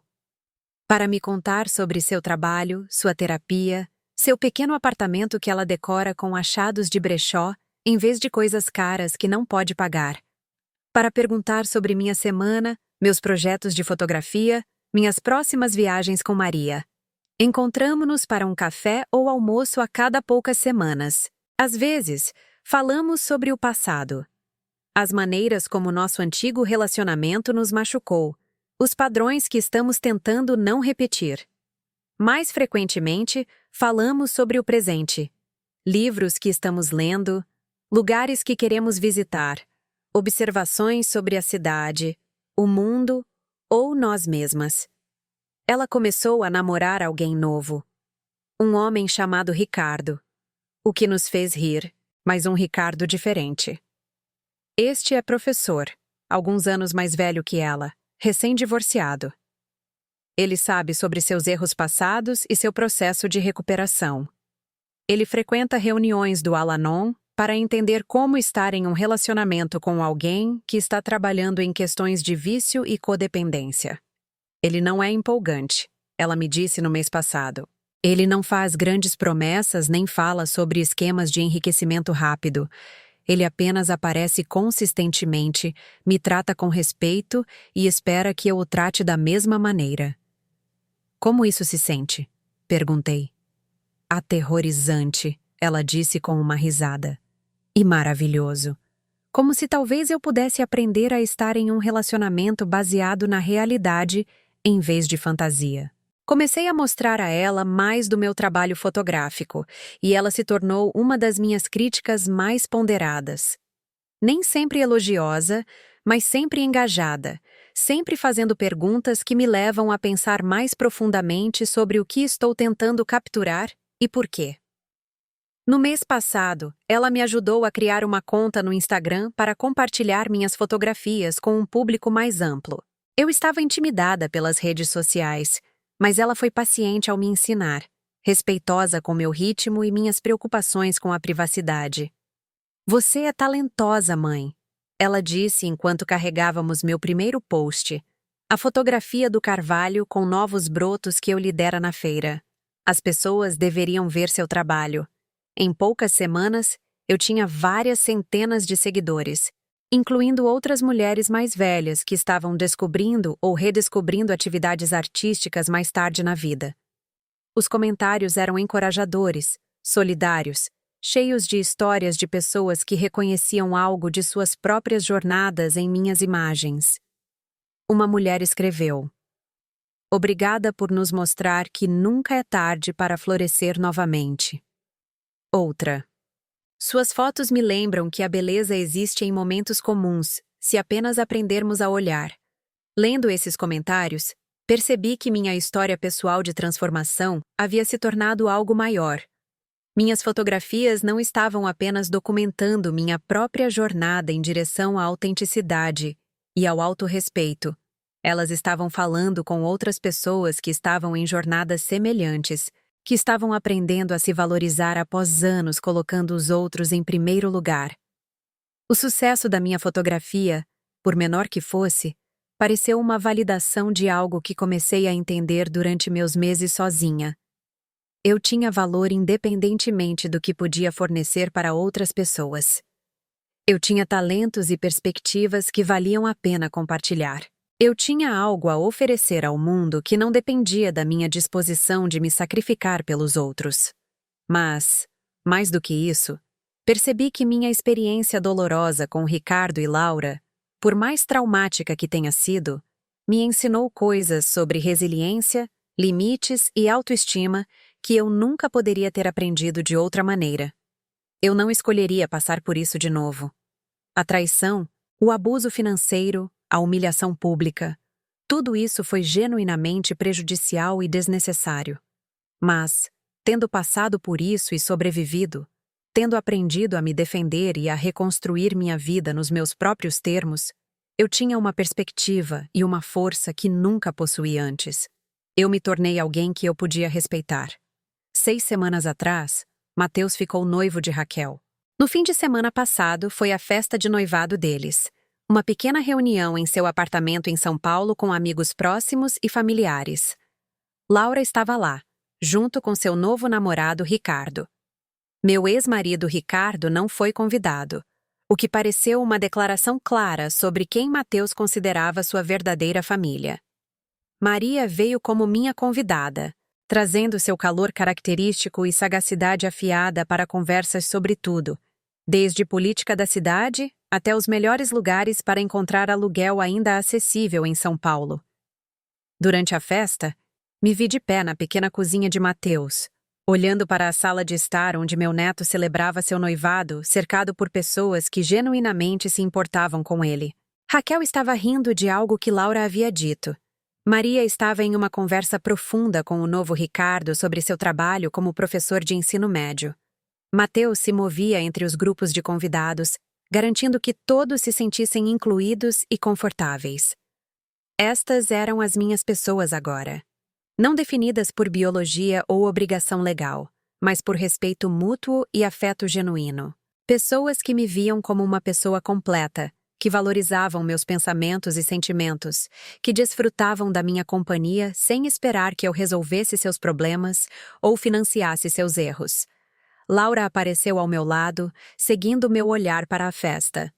Para me contar sobre seu trabalho, sua terapia, seu pequeno apartamento que ela decora com achados de brechó, em vez de coisas caras que não pode pagar. Para perguntar sobre minha semana, meus projetos de fotografia, minhas próximas viagens com Maria. Encontramo-nos para um café ou almoço a cada poucas semanas. Às vezes, falamos sobre o passado. As maneiras como nosso antigo relacionamento nos machucou, os padrões que estamos tentando não repetir. Mais frequentemente, falamos sobre o presente. Livros que estamos lendo, lugares que queremos visitar, observações sobre a cidade, o mundo ou nós mesmas. Ela começou a namorar alguém novo. Um homem chamado Ricardo. O que nos fez rir, mas um Ricardo diferente. Este é professor, alguns anos mais velho que ela, recém-divorciado. Ele sabe sobre seus erros passados e seu processo de recuperação. Ele frequenta reuniões do Al-Anon para entender como estar em um relacionamento com alguém que está trabalhando em questões de vício e codependência. Ele não é empolgante, ela me disse no mês passado. Ele não faz grandes promessas nem fala sobre esquemas de enriquecimento rápido. Ele apenas aparece consistentemente, me trata com respeito e espera que eu o trate da mesma maneira. Como isso se sente? Perguntei. Aterrorizante, ela disse com uma risada. E maravilhoso. Como se talvez eu pudesse aprender a estar em um relacionamento baseado na realidade em vez de fantasia. Comecei a mostrar a ela mais do meu trabalho fotográfico, e ela se tornou uma das minhas críticas mais ponderadas. Nem sempre elogiosa, mas sempre engajada, sempre fazendo perguntas que me levam a pensar mais profundamente sobre o que estou tentando capturar E por quê? No mês passado, ela me ajudou a criar uma conta no Instagram para compartilhar minhas fotografias com um público mais amplo. Eu estava intimidada pelas redes sociais, mas ela foi paciente ao me ensinar, respeitosa com meu ritmo e minhas preocupações com a privacidade. Você é talentosa, mãe, ela disse enquanto carregávamos meu primeiro post, a fotografia do carvalho com novos brotos que eu lhe dera na feira. As pessoas deveriam ver seu trabalho. Em poucas semanas, eu tinha várias centenas de seguidores, incluindo outras mulheres mais velhas que estavam descobrindo ou redescobrindo atividades artísticas mais tarde na vida. Os comentários eram encorajadores, solidários, cheios de histórias de pessoas que reconheciam algo de suas próprias jornadas em minhas imagens. Uma mulher escreveu: "Obrigada por nos mostrar que nunca é tarde para florescer novamente." Outra: "Suas fotos me lembram que a beleza existe em momentos comuns, se apenas aprendermos a olhar." Lendo esses comentários, percebi que minha história pessoal de transformação havia se tornado algo maior. Minhas fotografias não estavam apenas documentando minha própria jornada em direção à autenticidade e ao autorrespeito. Elas estavam falando com outras pessoas que estavam em jornadas semelhantes, que estavam aprendendo a se valorizar após anos colocando os outros em primeiro lugar. O sucesso da minha fotografia, por menor que fosse, pareceu uma validação de algo que comecei a entender durante meus meses sozinha. Eu tinha valor independentemente do que podia fornecer para outras pessoas. Eu tinha talentos e perspectivas que valiam a pena compartilhar. Eu tinha algo a oferecer ao mundo que não dependia da minha disposição de me sacrificar pelos outros. Mas, mais do que isso, percebi que minha experiência dolorosa com Ricardo e Laura, por mais traumática que tenha sido, me ensinou coisas sobre resiliência, limites e autoestima que eu nunca poderia ter aprendido de outra maneira. Eu não escolheria passar por isso de novo. A traição, o abuso financeiro, a humilhação pública, tudo isso foi genuinamente prejudicial e desnecessário. Mas, tendo passado por isso e sobrevivido, tendo aprendido a me defender e a reconstruir minha vida nos meus próprios termos, eu tinha uma perspectiva e uma força que nunca possuí antes. Eu me tornei alguém que eu podia respeitar. 6 semanas atrás, Mateus ficou noivo de Raquel. No fim de semana passado foi a festa de noivado deles. Uma pequena reunião em seu apartamento em São Paulo com amigos próximos e familiares. Laura estava lá, junto com seu novo namorado Ricardo. Meu ex-marido Ricardo não foi convidado, o que pareceu uma declaração clara sobre quem Mateus considerava sua verdadeira família. Maria veio como minha convidada, trazendo seu calor característico e sagacidade afiada para conversas sobre tudo, desde política da cidade até os melhores lugares para encontrar aluguel ainda acessível em São Paulo. Durante a festa, me vi de pé na pequena cozinha de Mateus, olhando para a sala de estar onde meu neto celebrava seu noivado, cercado por pessoas que genuinamente se importavam com ele. Raquel estava rindo de algo que Laura havia dito. Maria estava em uma conversa profunda com o novo Ricardo sobre seu trabalho como professor de ensino médio. Mateus se movia entre os grupos de convidados, garantindo que todos se sentissem incluídos e confortáveis. Estas eram as minhas pessoas agora. Não definidas por biologia ou obrigação legal, mas por respeito mútuo e afeto genuíno. Pessoas que me viam como uma pessoa completa, que valorizavam meus pensamentos e sentimentos, que desfrutavam da minha companhia sem esperar que eu resolvesse seus problemas ou financiasse seus erros. Laura apareceu ao meu lado, seguindo meu olhar para a festa.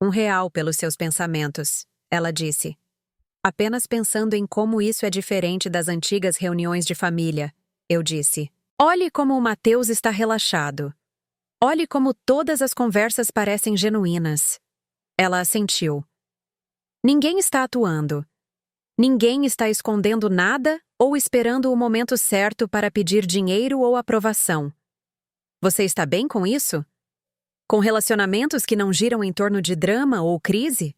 R$ 1 pelos seus pensamentos, ela disse. Apenas pensando em como isso é diferente das antigas reuniões de família, eu disse. Olhe como o Mateus está relaxado. Olhe como todas as conversas parecem genuínas. Ela assentiu. Ninguém está atuando. Ninguém está escondendo nada ou esperando o momento certo para pedir dinheiro ou aprovação. Você está bem com isso? Com relacionamentos que não giram em torno de drama ou crise?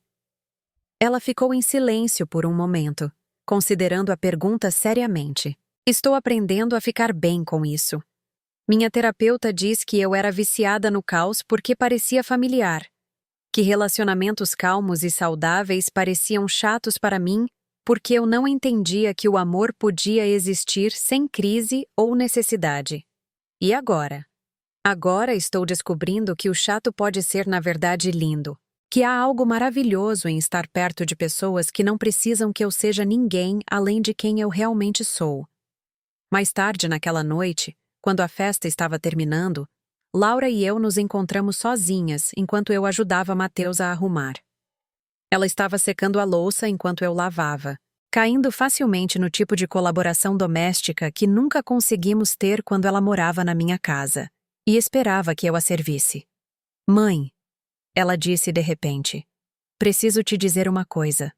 Ela ficou em silêncio por um momento, considerando a pergunta seriamente. Estou aprendendo a ficar bem com isso. Minha terapeuta diz que eu era viciada no caos porque parecia familiar, que relacionamentos calmos e saudáveis pareciam chatos para mim porque eu não entendia que o amor podia existir sem crise ou necessidade. E agora? Agora estou descobrindo que o chato pode ser, na verdade, lindo. Que há algo maravilhoso em estar perto de pessoas que não precisam que eu seja ninguém além de quem eu realmente sou. Mais tarde naquela noite, quando a festa estava terminando, Laura e eu nos encontramos sozinhas enquanto eu ajudava Mateus a arrumar. Ela estava secando a louça enquanto eu lavava, caindo facilmente no tipo de colaboração doméstica que nunca conseguimos ter quando ela morava na minha casa, e esperava que eu a servisse. Mãe, ela disse de repente, preciso te dizer uma coisa.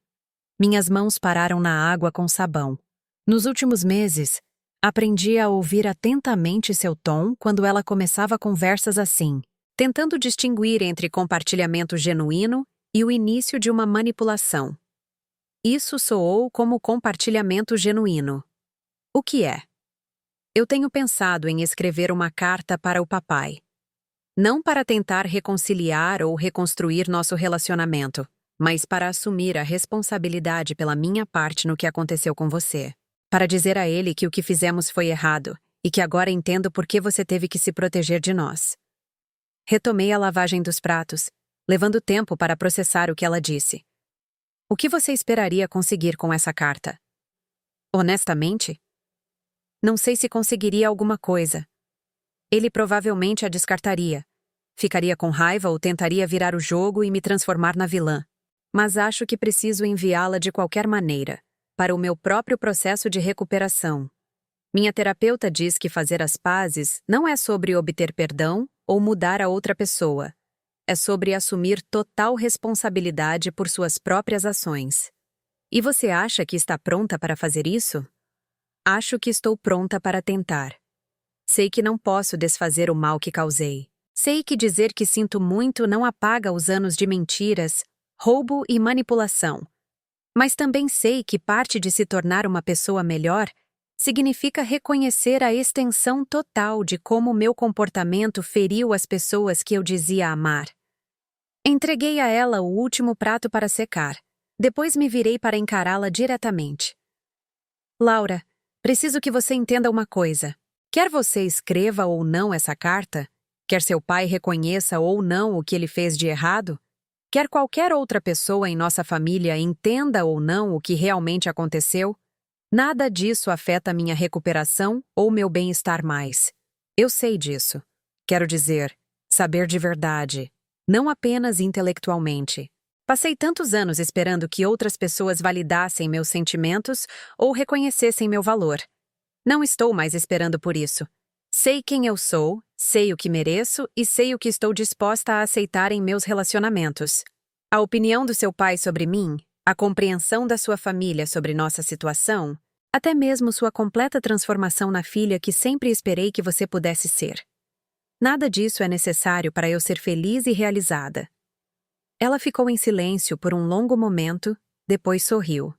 Minhas mãos pararam na água com sabão. Nos últimos meses, aprendi a ouvir atentamente seu tom quando ela começava conversas assim, tentando distinguir entre compartilhamento genuíno e o início de uma manipulação. Isso soou como compartilhamento genuíno. O que é? Eu tenho pensado em escrever uma carta para o papai. Não para tentar reconciliar ou reconstruir nosso relacionamento, mas para assumir a responsabilidade pela minha parte no que aconteceu com você. Para dizer a ele que o que fizemos foi errado e que agora entendo por que você teve que se proteger de nós. Retomei a lavagem dos pratos, levando tempo para processar o que ela disse. O que você esperaria conseguir com essa carta? Honestamente? Não sei se conseguiria alguma coisa. Ele provavelmente a descartaria. Ficaria com raiva ou tentaria virar o jogo e me transformar na vilã. Mas acho que preciso enviá-la de qualquer maneira, para o meu próprio processo de recuperação. Minha terapeuta diz que fazer as pazes não é sobre obter perdão ou mudar a outra pessoa. É sobre assumir total responsabilidade por suas próprias ações. E você acha que está pronta para fazer isso? Acho que estou pronta para tentar. Sei que não posso desfazer o mal que causei. Sei que dizer que sinto muito não apaga os anos de mentiras, roubo e manipulação. Mas também sei que parte de se tornar uma pessoa melhor significa reconhecer a extensão total de como meu comportamento feriu as pessoas que eu dizia amar. Entreguei a ela o último prato para secar. Depois me virei para encará-la diretamente. Laura, preciso que você entenda uma coisa. Quer você escreva ou não essa carta, quer seu pai reconheça ou não o que ele fez de errado, quer qualquer outra pessoa em nossa família entenda ou não o que realmente aconteceu, nada disso afeta minha recuperação ou meu bem-estar mais. Eu sei disso. Quero dizer, saber de verdade. Não apenas intelectualmente. Passei tantos anos esperando que outras pessoas validassem meus sentimentos ou reconhecessem meu valor. Não estou mais esperando por isso. Sei quem eu sou, sei o que mereço e sei o que estou disposta a aceitar em meus relacionamentos. A opinião do seu pai sobre mim, a compreensão da sua família sobre nossa situação, até mesmo sua completa transformação na filha que sempre esperei que você pudesse ser. Nada disso é necessário para eu ser feliz e realizada. Ela ficou em silêncio por um longo momento, depois sorriu.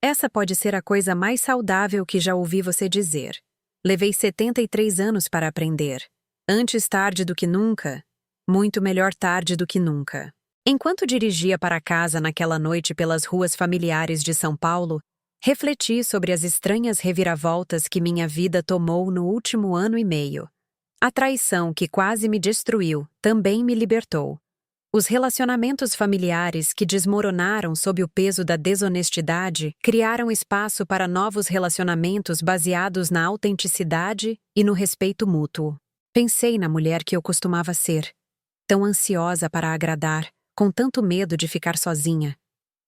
Essa pode ser a coisa mais saudável que já ouvi você dizer. Levei 73 anos para aprender. Antes tarde do que nunca, muito melhor tarde do que nunca. Enquanto dirigia para casa naquela noite pelas ruas familiares de São Paulo, refleti sobre as estranhas reviravoltas que minha vida tomou no último ano e meio. A traição que quase me destruiu também me libertou. Os relacionamentos familiares que desmoronaram sob o peso da desonestidade criaram espaço para novos relacionamentos baseados na autenticidade e no respeito mútuo. Pensei na mulher que eu costumava ser, tão ansiosa para agradar, com tanto medo de ficar sozinha,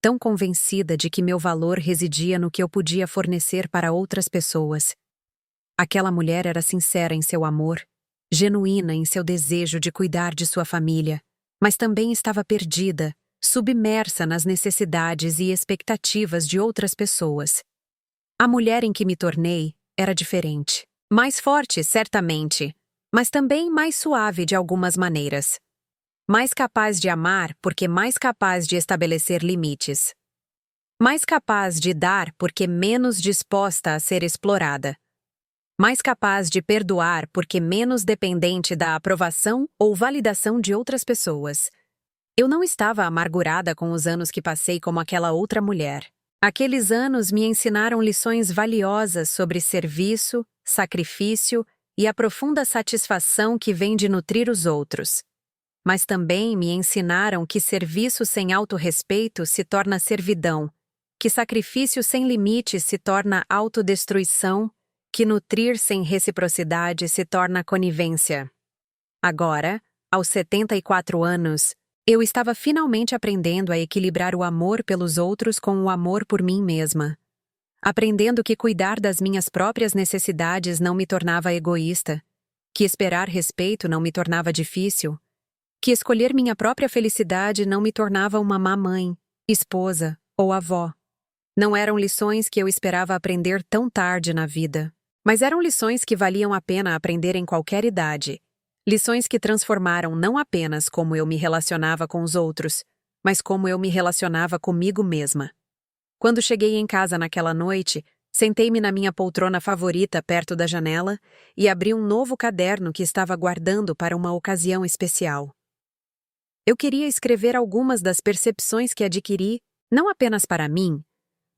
tão convencida de que meu valor residia no que eu podia fornecer para outras pessoas. Aquela mulher era sincera em seu amor, genuína em seu desejo de cuidar de sua família, mas também estava perdida, submersa nas necessidades e expectativas de outras pessoas. A mulher em que me tornei era diferente. Mais forte, certamente, mas também mais suave de algumas maneiras. Mais capaz de amar porque mais capaz de estabelecer limites. Mais capaz de dar porque menos disposta a ser explorada. mais capaz de perdoar porque menos dependente da aprovação ou validação de outras pessoas. Eu não estava amargurada com os anos que passei como aquela outra mulher. Aqueles anos me ensinaram lições valiosas sobre serviço, sacrifício e a profunda satisfação que vem de nutrir os outros. Mas também me ensinaram que serviço sem autorrespeito se torna servidão, que sacrifício sem limites se torna autodestruição, que nutrir sem reciprocidade se torna conivência. Agora, aos 74 anos, eu estava finalmente aprendendo a equilibrar o amor pelos outros com o amor por mim mesma. Aprendendo que cuidar das minhas próprias necessidades não me tornava egoísta, que esperar respeito não me tornava difícil, que escolher minha própria felicidade não me tornava uma má mãe, esposa ou avó. Não eram lições que eu esperava aprender tão tarde na vida, mas eram lições que valiam a pena aprender em qualquer idade. Lições que transformaram não apenas como eu me relacionava com os outros, mas como eu me relacionava comigo mesma. Quando cheguei em casa naquela noite, sentei-me na minha poltrona favorita perto da janela e abri um novo caderno que estava guardando para uma ocasião especial. Eu queria escrever algumas das percepções que adquiri, não apenas para mim,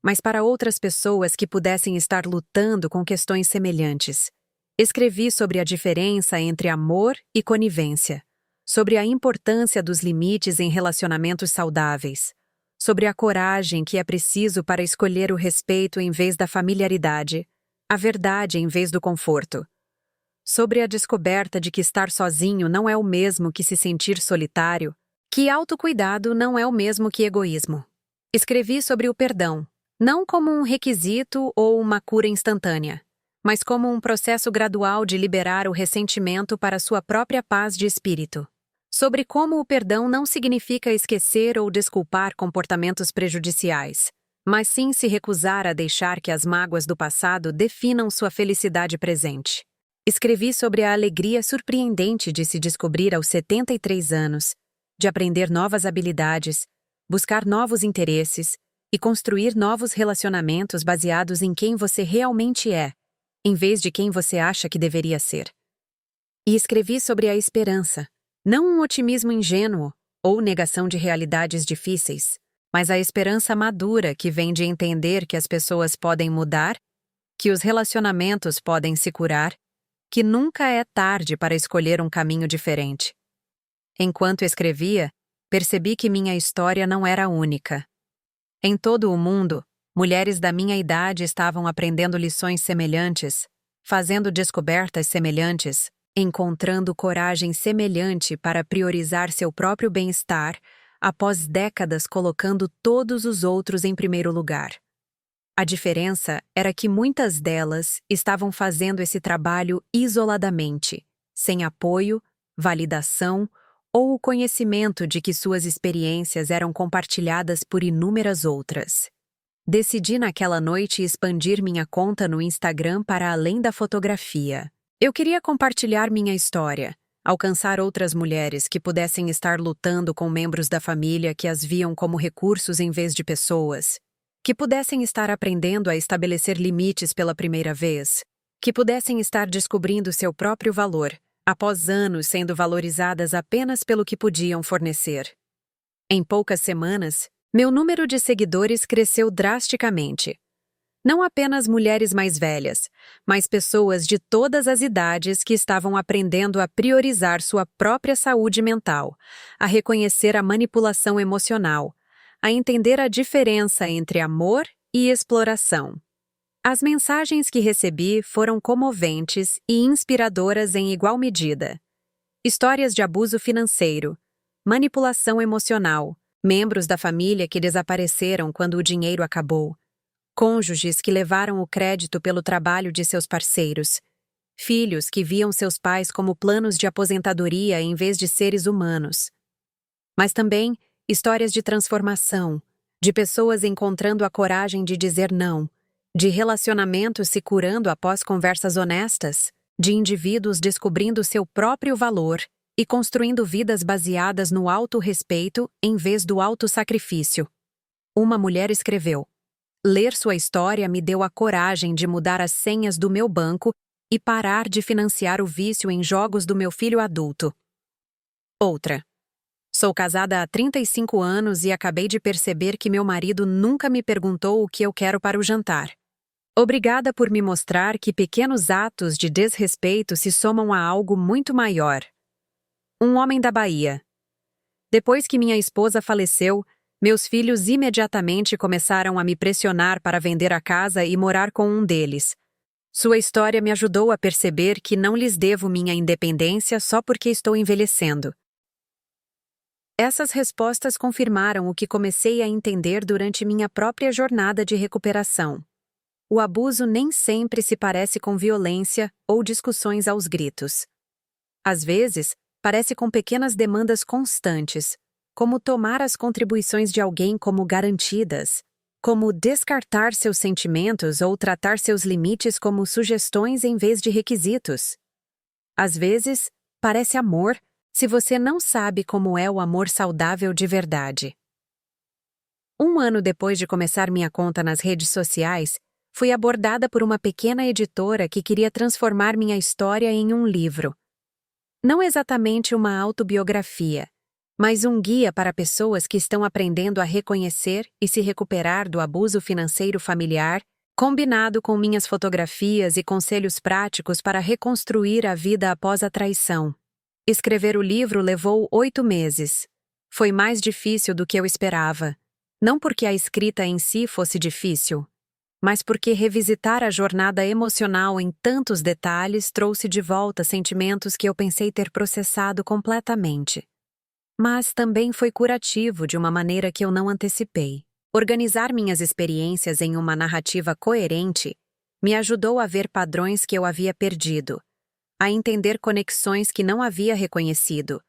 mas para outras pessoas que pudessem estar lutando com questões semelhantes. Escrevi sobre a diferença entre amor e conivência, sobre a importância dos limites em relacionamentos saudáveis, sobre a coragem que é preciso para escolher o respeito em vez da familiaridade, a verdade em vez do conforto, sobre a descoberta de que estar sozinho não é o mesmo que se sentir solitário, que autocuidado não é o mesmo que egoísmo. Escrevi sobre o perdão, não como um requisito ou uma cura instantânea, mas como um processo gradual de liberar o ressentimento para sua própria paz de espírito. Sobre como o perdão não significa esquecer ou desculpar comportamentos prejudiciais, mas sim se recusar a deixar que as mágoas do passado definam sua felicidade presente. Escrevi sobre a alegria surpreendente de se descobrir aos 73 anos, de aprender novas habilidades, buscar novos interesses e construir novos relacionamentos baseados em quem você realmente é, em vez de quem você acha que deveria ser. E escrevi sobre a esperança, não um otimismo ingênuo ou negação de realidades difíceis, mas a esperança madura que vem de entender que as pessoas podem mudar, que os relacionamentos podem se curar, que nunca é tarde para escolher um caminho diferente. Enquanto escrevia, percebi que minha história não era única. Em todo o mundo, mulheres da minha idade estavam aprendendo lições semelhantes, fazendo descobertas semelhantes, encontrando coragem semelhante para priorizar seu próprio bem-estar, após décadas colocando todos os outros em primeiro lugar. A diferença era que muitas delas estavam fazendo esse trabalho isoladamente, sem apoio, validação ou o conhecimento de que suas experiências eram compartilhadas por inúmeras outras. Decidi naquela noite expandir minha conta no Instagram para além da fotografia. Eu queria compartilhar minha história, alcançar outras mulheres que pudessem estar lutando com membros da família que as viam como recursos em vez de pessoas, que pudessem estar aprendendo a estabelecer limites pela primeira vez, que pudessem estar descobrindo seu próprio valor, após anos sendo valorizadas apenas pelo que podiam fornecer. Em poucas semanas, meu número de seguidores cresceu drasticamente. Não apenas mulheres mais velhas, mas pessoas de todas as idades que estavam aprendendo a priorizar sua própria saúde mental, a reconhecer a manipulação emocional, a entender a diferença entre amor e exploração. As mensagens que recebi foram comoventes e inspiradoras em igual medida. Histórias de abuso financeiro, manipulação emocional, membros da família que desapareceram quando o dinheiro acabou, cônjuges que levaram o crédito pelo trabalho de seus parceiros, filhos que viam seus pais como planos de aposentadoria em vez de seres humanos. Mas também histórias de transformação, de pessoas encontrando a coragem de dizer não, de relacionamentos se curando após conversas honestas, de indivíduos descobrindo seu próprio valor e construindo vidas baseadas no autorrespeito em vez do autossacrifício. Uma mulher escreveu: "Ler sua história me deu a coragem de mudar as senhas do meu banco e parar de financiar o vício em jogos do meu filho adulto. Outra. Sou casada há 35 anos e acabei de perceber que meu marido nunca me perguntou o que eu quero para o jantar. Obrigada por me mostrar que pequenos atos de desrespeito se somam a algo muito maior. Um homem da Bahia. Depois que minha esposa faleceu, meus filhos imediatamente começaram a me pressionar para vender a casa e morar com um deles. Sua história me ajudou a perceber que não lhes devo minha independência só porque estou envelhecendo. Essas respostas confirmaram o que comecei a entender durante minha própria jornada de recuperação. O abuso nem sempre se parece com violência ou discussões aos gritos. Às vezes, parece com pequenas demandas constantes, como tomar as contribuições de alguém como garantidas, como descartar seus sentimentos ou tratar seus limites como sugestões em vez de requisitos. Às vezes, parece amor, se você não sabe como é o amor saudável de verdade. 1 ano depois de começar minha conta nas redes sociais, fui abordada por uma pequena editora que queria transformar minha história em um livro. Não exatamente uma autobiografia, mas um guia para pessoas que estão aprendendo a reconhecer e se recuperar do abuso financeiro familiar, combinado com minhas fotografias e conselhos práticos para reconstruir a vida após a traição. Escrever o livro levou 8 meses. Foi mais difícil do que eu esperava. Não porque a escrita em si fosse difícil, mas porque revisitar a jornada emocional em tantos detalhes trouxe de volta sentimentos que eu pensei ter processado completamente. Mas também foi curativo de uma maneira que eu não antecipei. Organizar minhas experiências em uma narrativa coerente me ajudou a ver padrões que eu havia perdido, a entender conexões que não havia reconhecido,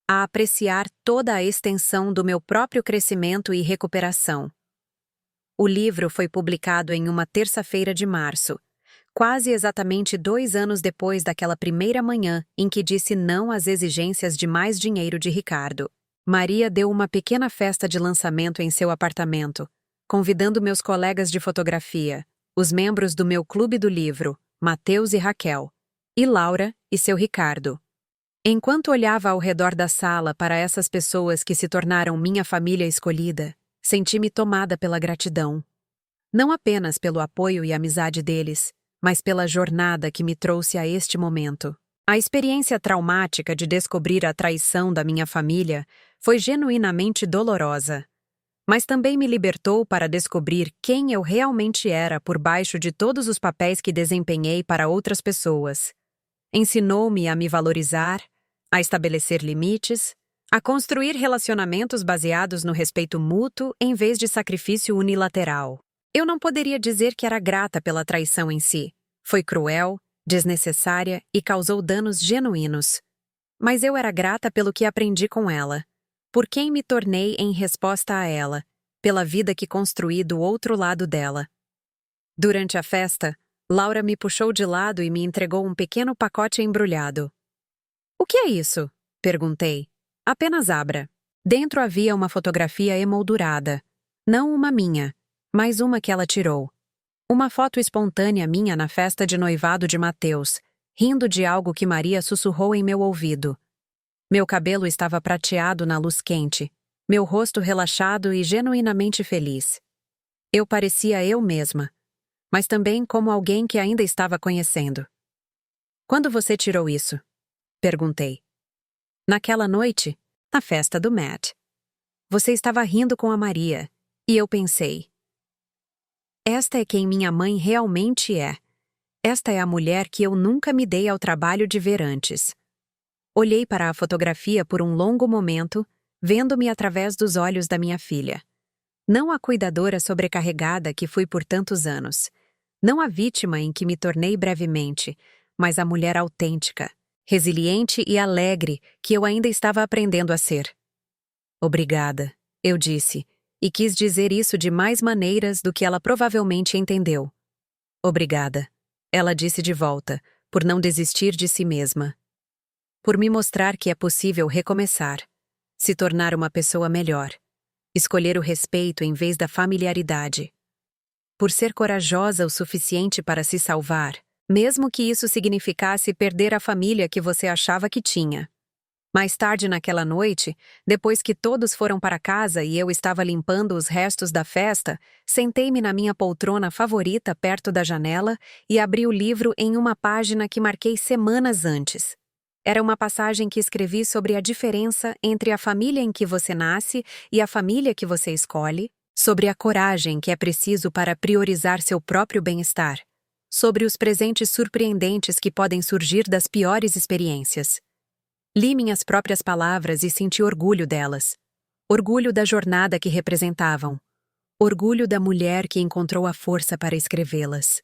a apreciar toda a extensão do meu próprio crescimento e recuperação. O livro foi publicado em uma terça-feira de março, quase exatamente 2 anos depois daquela primeira manhã em que disse não às exigências de mais dinheiro de Ricardo. Maria deu uma pequena festa de lançamento em seu apartamento, convidando meus colegas de fotografia, os membros do meu clube do livro, Mateus e Raquel, e Laura e seu Ricardo. Enquanto olhava ao redor da sala para essas pessoas que se tornaram minha família escolhida, senti-me tomada pela gratidão. Não apenas pelo apoio e amizade deles, mas pela jornada que me trouxe a este momento. A experiência traumática de descobrir a traição da minha família foi genuinamente dolorosa, mas também me libertou para descobrir quem eu realmente era por baixo de todos os papéis que desempenhei para outras pessoas. Ensinou-me a me valorizar, a estabelecer limites, a construir relacionamentos baseados no respeito mútuo em vez de sacrifício unilateral. Eu não poderia dizer que era grata pela traição em si. Foi cruel, desnecessária e causou danos genuínos. Mas eu era grata pelo que aprendi com ela, por quem me tornei em resposta a ela, pela vida que construí do outro lado dela. Durante a festa, Laura me puxou de lado e me entregou um pequeno pacote embrulhado. "O que é isso?" perguntei. "Apenas abra." Dentro havia uma fotografia emoldurada. Não uma minha, mas uma que ela tirou. Uma foto espontânea minha na festa de noivado de Mateus, rindo de algo que Maria sussurrou em meu ouvido. Meu cabelo estava prateado na luz quente, meu rosto relaxado e genuinamente feliz. Eu parecia eu mesma, mas também como alguém que ainda estava conhecendo. "Quando você tirou isso?" perguntei. "Naquela noite, na festa do Matt. Você estava rindo com a Maria, e eu pensei: esta é quem minha mãe realmente é. Esta é a mulher que eu nunca me dei ao trabalho de ver antes." Olhei para a fotografia por um longo momento, vendo-me através dos olhos da minha filha. Não a cuidadora sobrecarregada que fui por tantos anos. Não a vítima em que me tornei brevemente, mas a mulher autêntica, resiliente e alegre que eu ainda estava aprendendo a ser. "Obrigada", eu disse, e quis dizer isso de mais maneiras do que ela provavelmente entendeu. "Obrigada", ela disse de volta, por não desistir de si mesma. Por me mostrar que é possível recomeçar, se tornar uma pessoa melhor, escolher o respeito em vez da familiaridade. Por ser corajosa o suficiente para se salvar, mesmo que isso significasse perder a família que você achava que tinha. Mais tarde naquela noite, depois que todos foram para casa e eu estava limpando os restos da festa, sentei-me na minha poltrona favorita perto da janela e abri o livro em uma página que marquei semanas antes. Era uma passagem que escrevi sobre a diferença entre a família em que você nasce e a família que você escolhe, sobre a coragem que é preciso para priorizar seu próprio bem-estar, sobre os presentes surpreendentes que podem surgir das piores experiências. Li minhas próprias palavras e senti orgulho delas. Orgulho da jornada que representavam. Orgulho da mulher que encontrou a força para escrevê-las.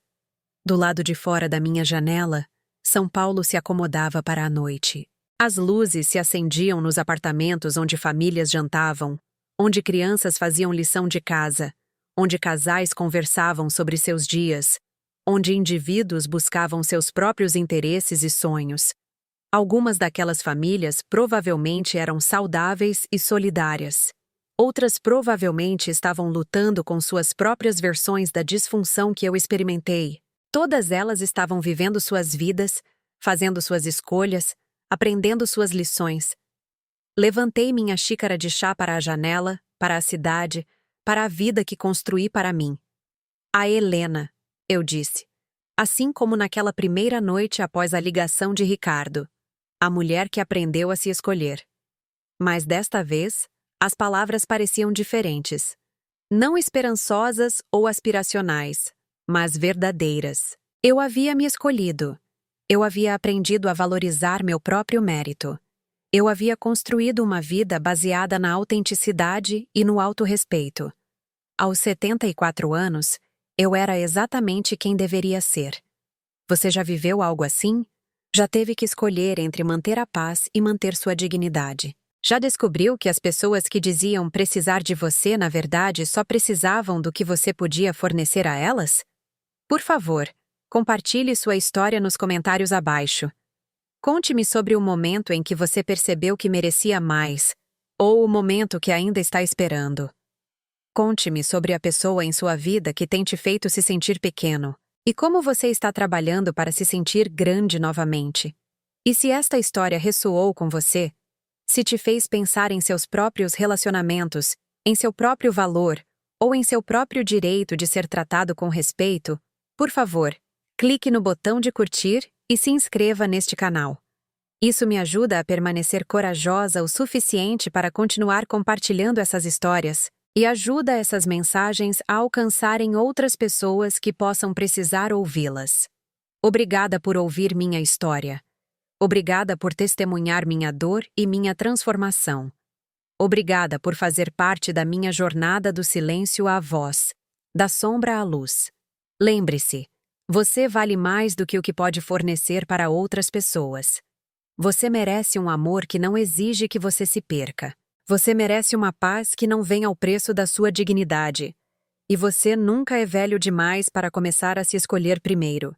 Do lado de fora da minha janela, São Paulo se acomodava para a noite. As luzes se acendiam nos apartamentos onde famílias jantavam, onde crianças faziam lição de casa, onde casais conversavam sobre seus dias, onde indivíduos buscavam seus próprios interesses e sonhos. Algumas daquelas famílias provavelmente eram saudáveis e solidárias. Outras provavelmente estavam lutando com suas próprias versões da disfunção que eu experimentei. Todas elas estavam vivendo suas vidas, fazendo suas escolhas, aprendendo suas lições. Levantei minha xícara de chá para a janela, para a cidade, para a vida que construí para mim. A Helena, eu disse, assim como naquela primeira noite após a ligação de Ricardo. A mulher que aprendeu a se escolher. Mas desta vez, as palavras pareciam diferentes. Não esperançosas ou aspiracionais, mas verdadeiras. Eu havia me escolhido. Eu havia aprendido a valorizar meu próprio mérito. Eu havia construído uma vida baseada na autenticidade e no autorrespeito. Aos 74 anos, eu era exatamente quem deveria ser. Você já viveu algo assim? Já teve que escolher entre manter a paz e manter sua dignidade. Já descobriu que as pessoas que diziam precisar de você, na verdade, só precisavam do que você podia fornecer a elas? Por favor, compartilhe sua história nos comentários abaixo. Conte-me sobre o momento em que você percebeu que merecia mais, ou o momento que ainda está esperando. Conte-me sobre a pessoa em sua vida que tem te feito se sentir pequeno. E como você está trabalhando para se sentir grande novamente? E se esta história ressoou com você, se te fez pensar em seus próprios relacionamentos, em seu próprio valor, ou em seu próprio direito de ser tratado com respeito, por favor, clique no botão de curtir e se inscreva neste canal. Isso me ajuda a permanecer corajosa o suficiente para continuar compartilhando essas histórias, e ajuda essas mensagens a alcançarem outras pessoas que possam precisar ouvi-las. Obrigada por ouvir minha história. Obrigada por testemunhar minha dor e minha transformação. Obrigada por fazer parte da minha jornada do silêncio à voz, da sombra à luz. Lembre-se, você vale mais do que o que pode fornecer para outras pessoas. Você merece um amor que não exige que você se perca. Você merece uma paz que não vem ao preço da sua dignidade. E você nunca é velho demais para começar a se escolher primeiro.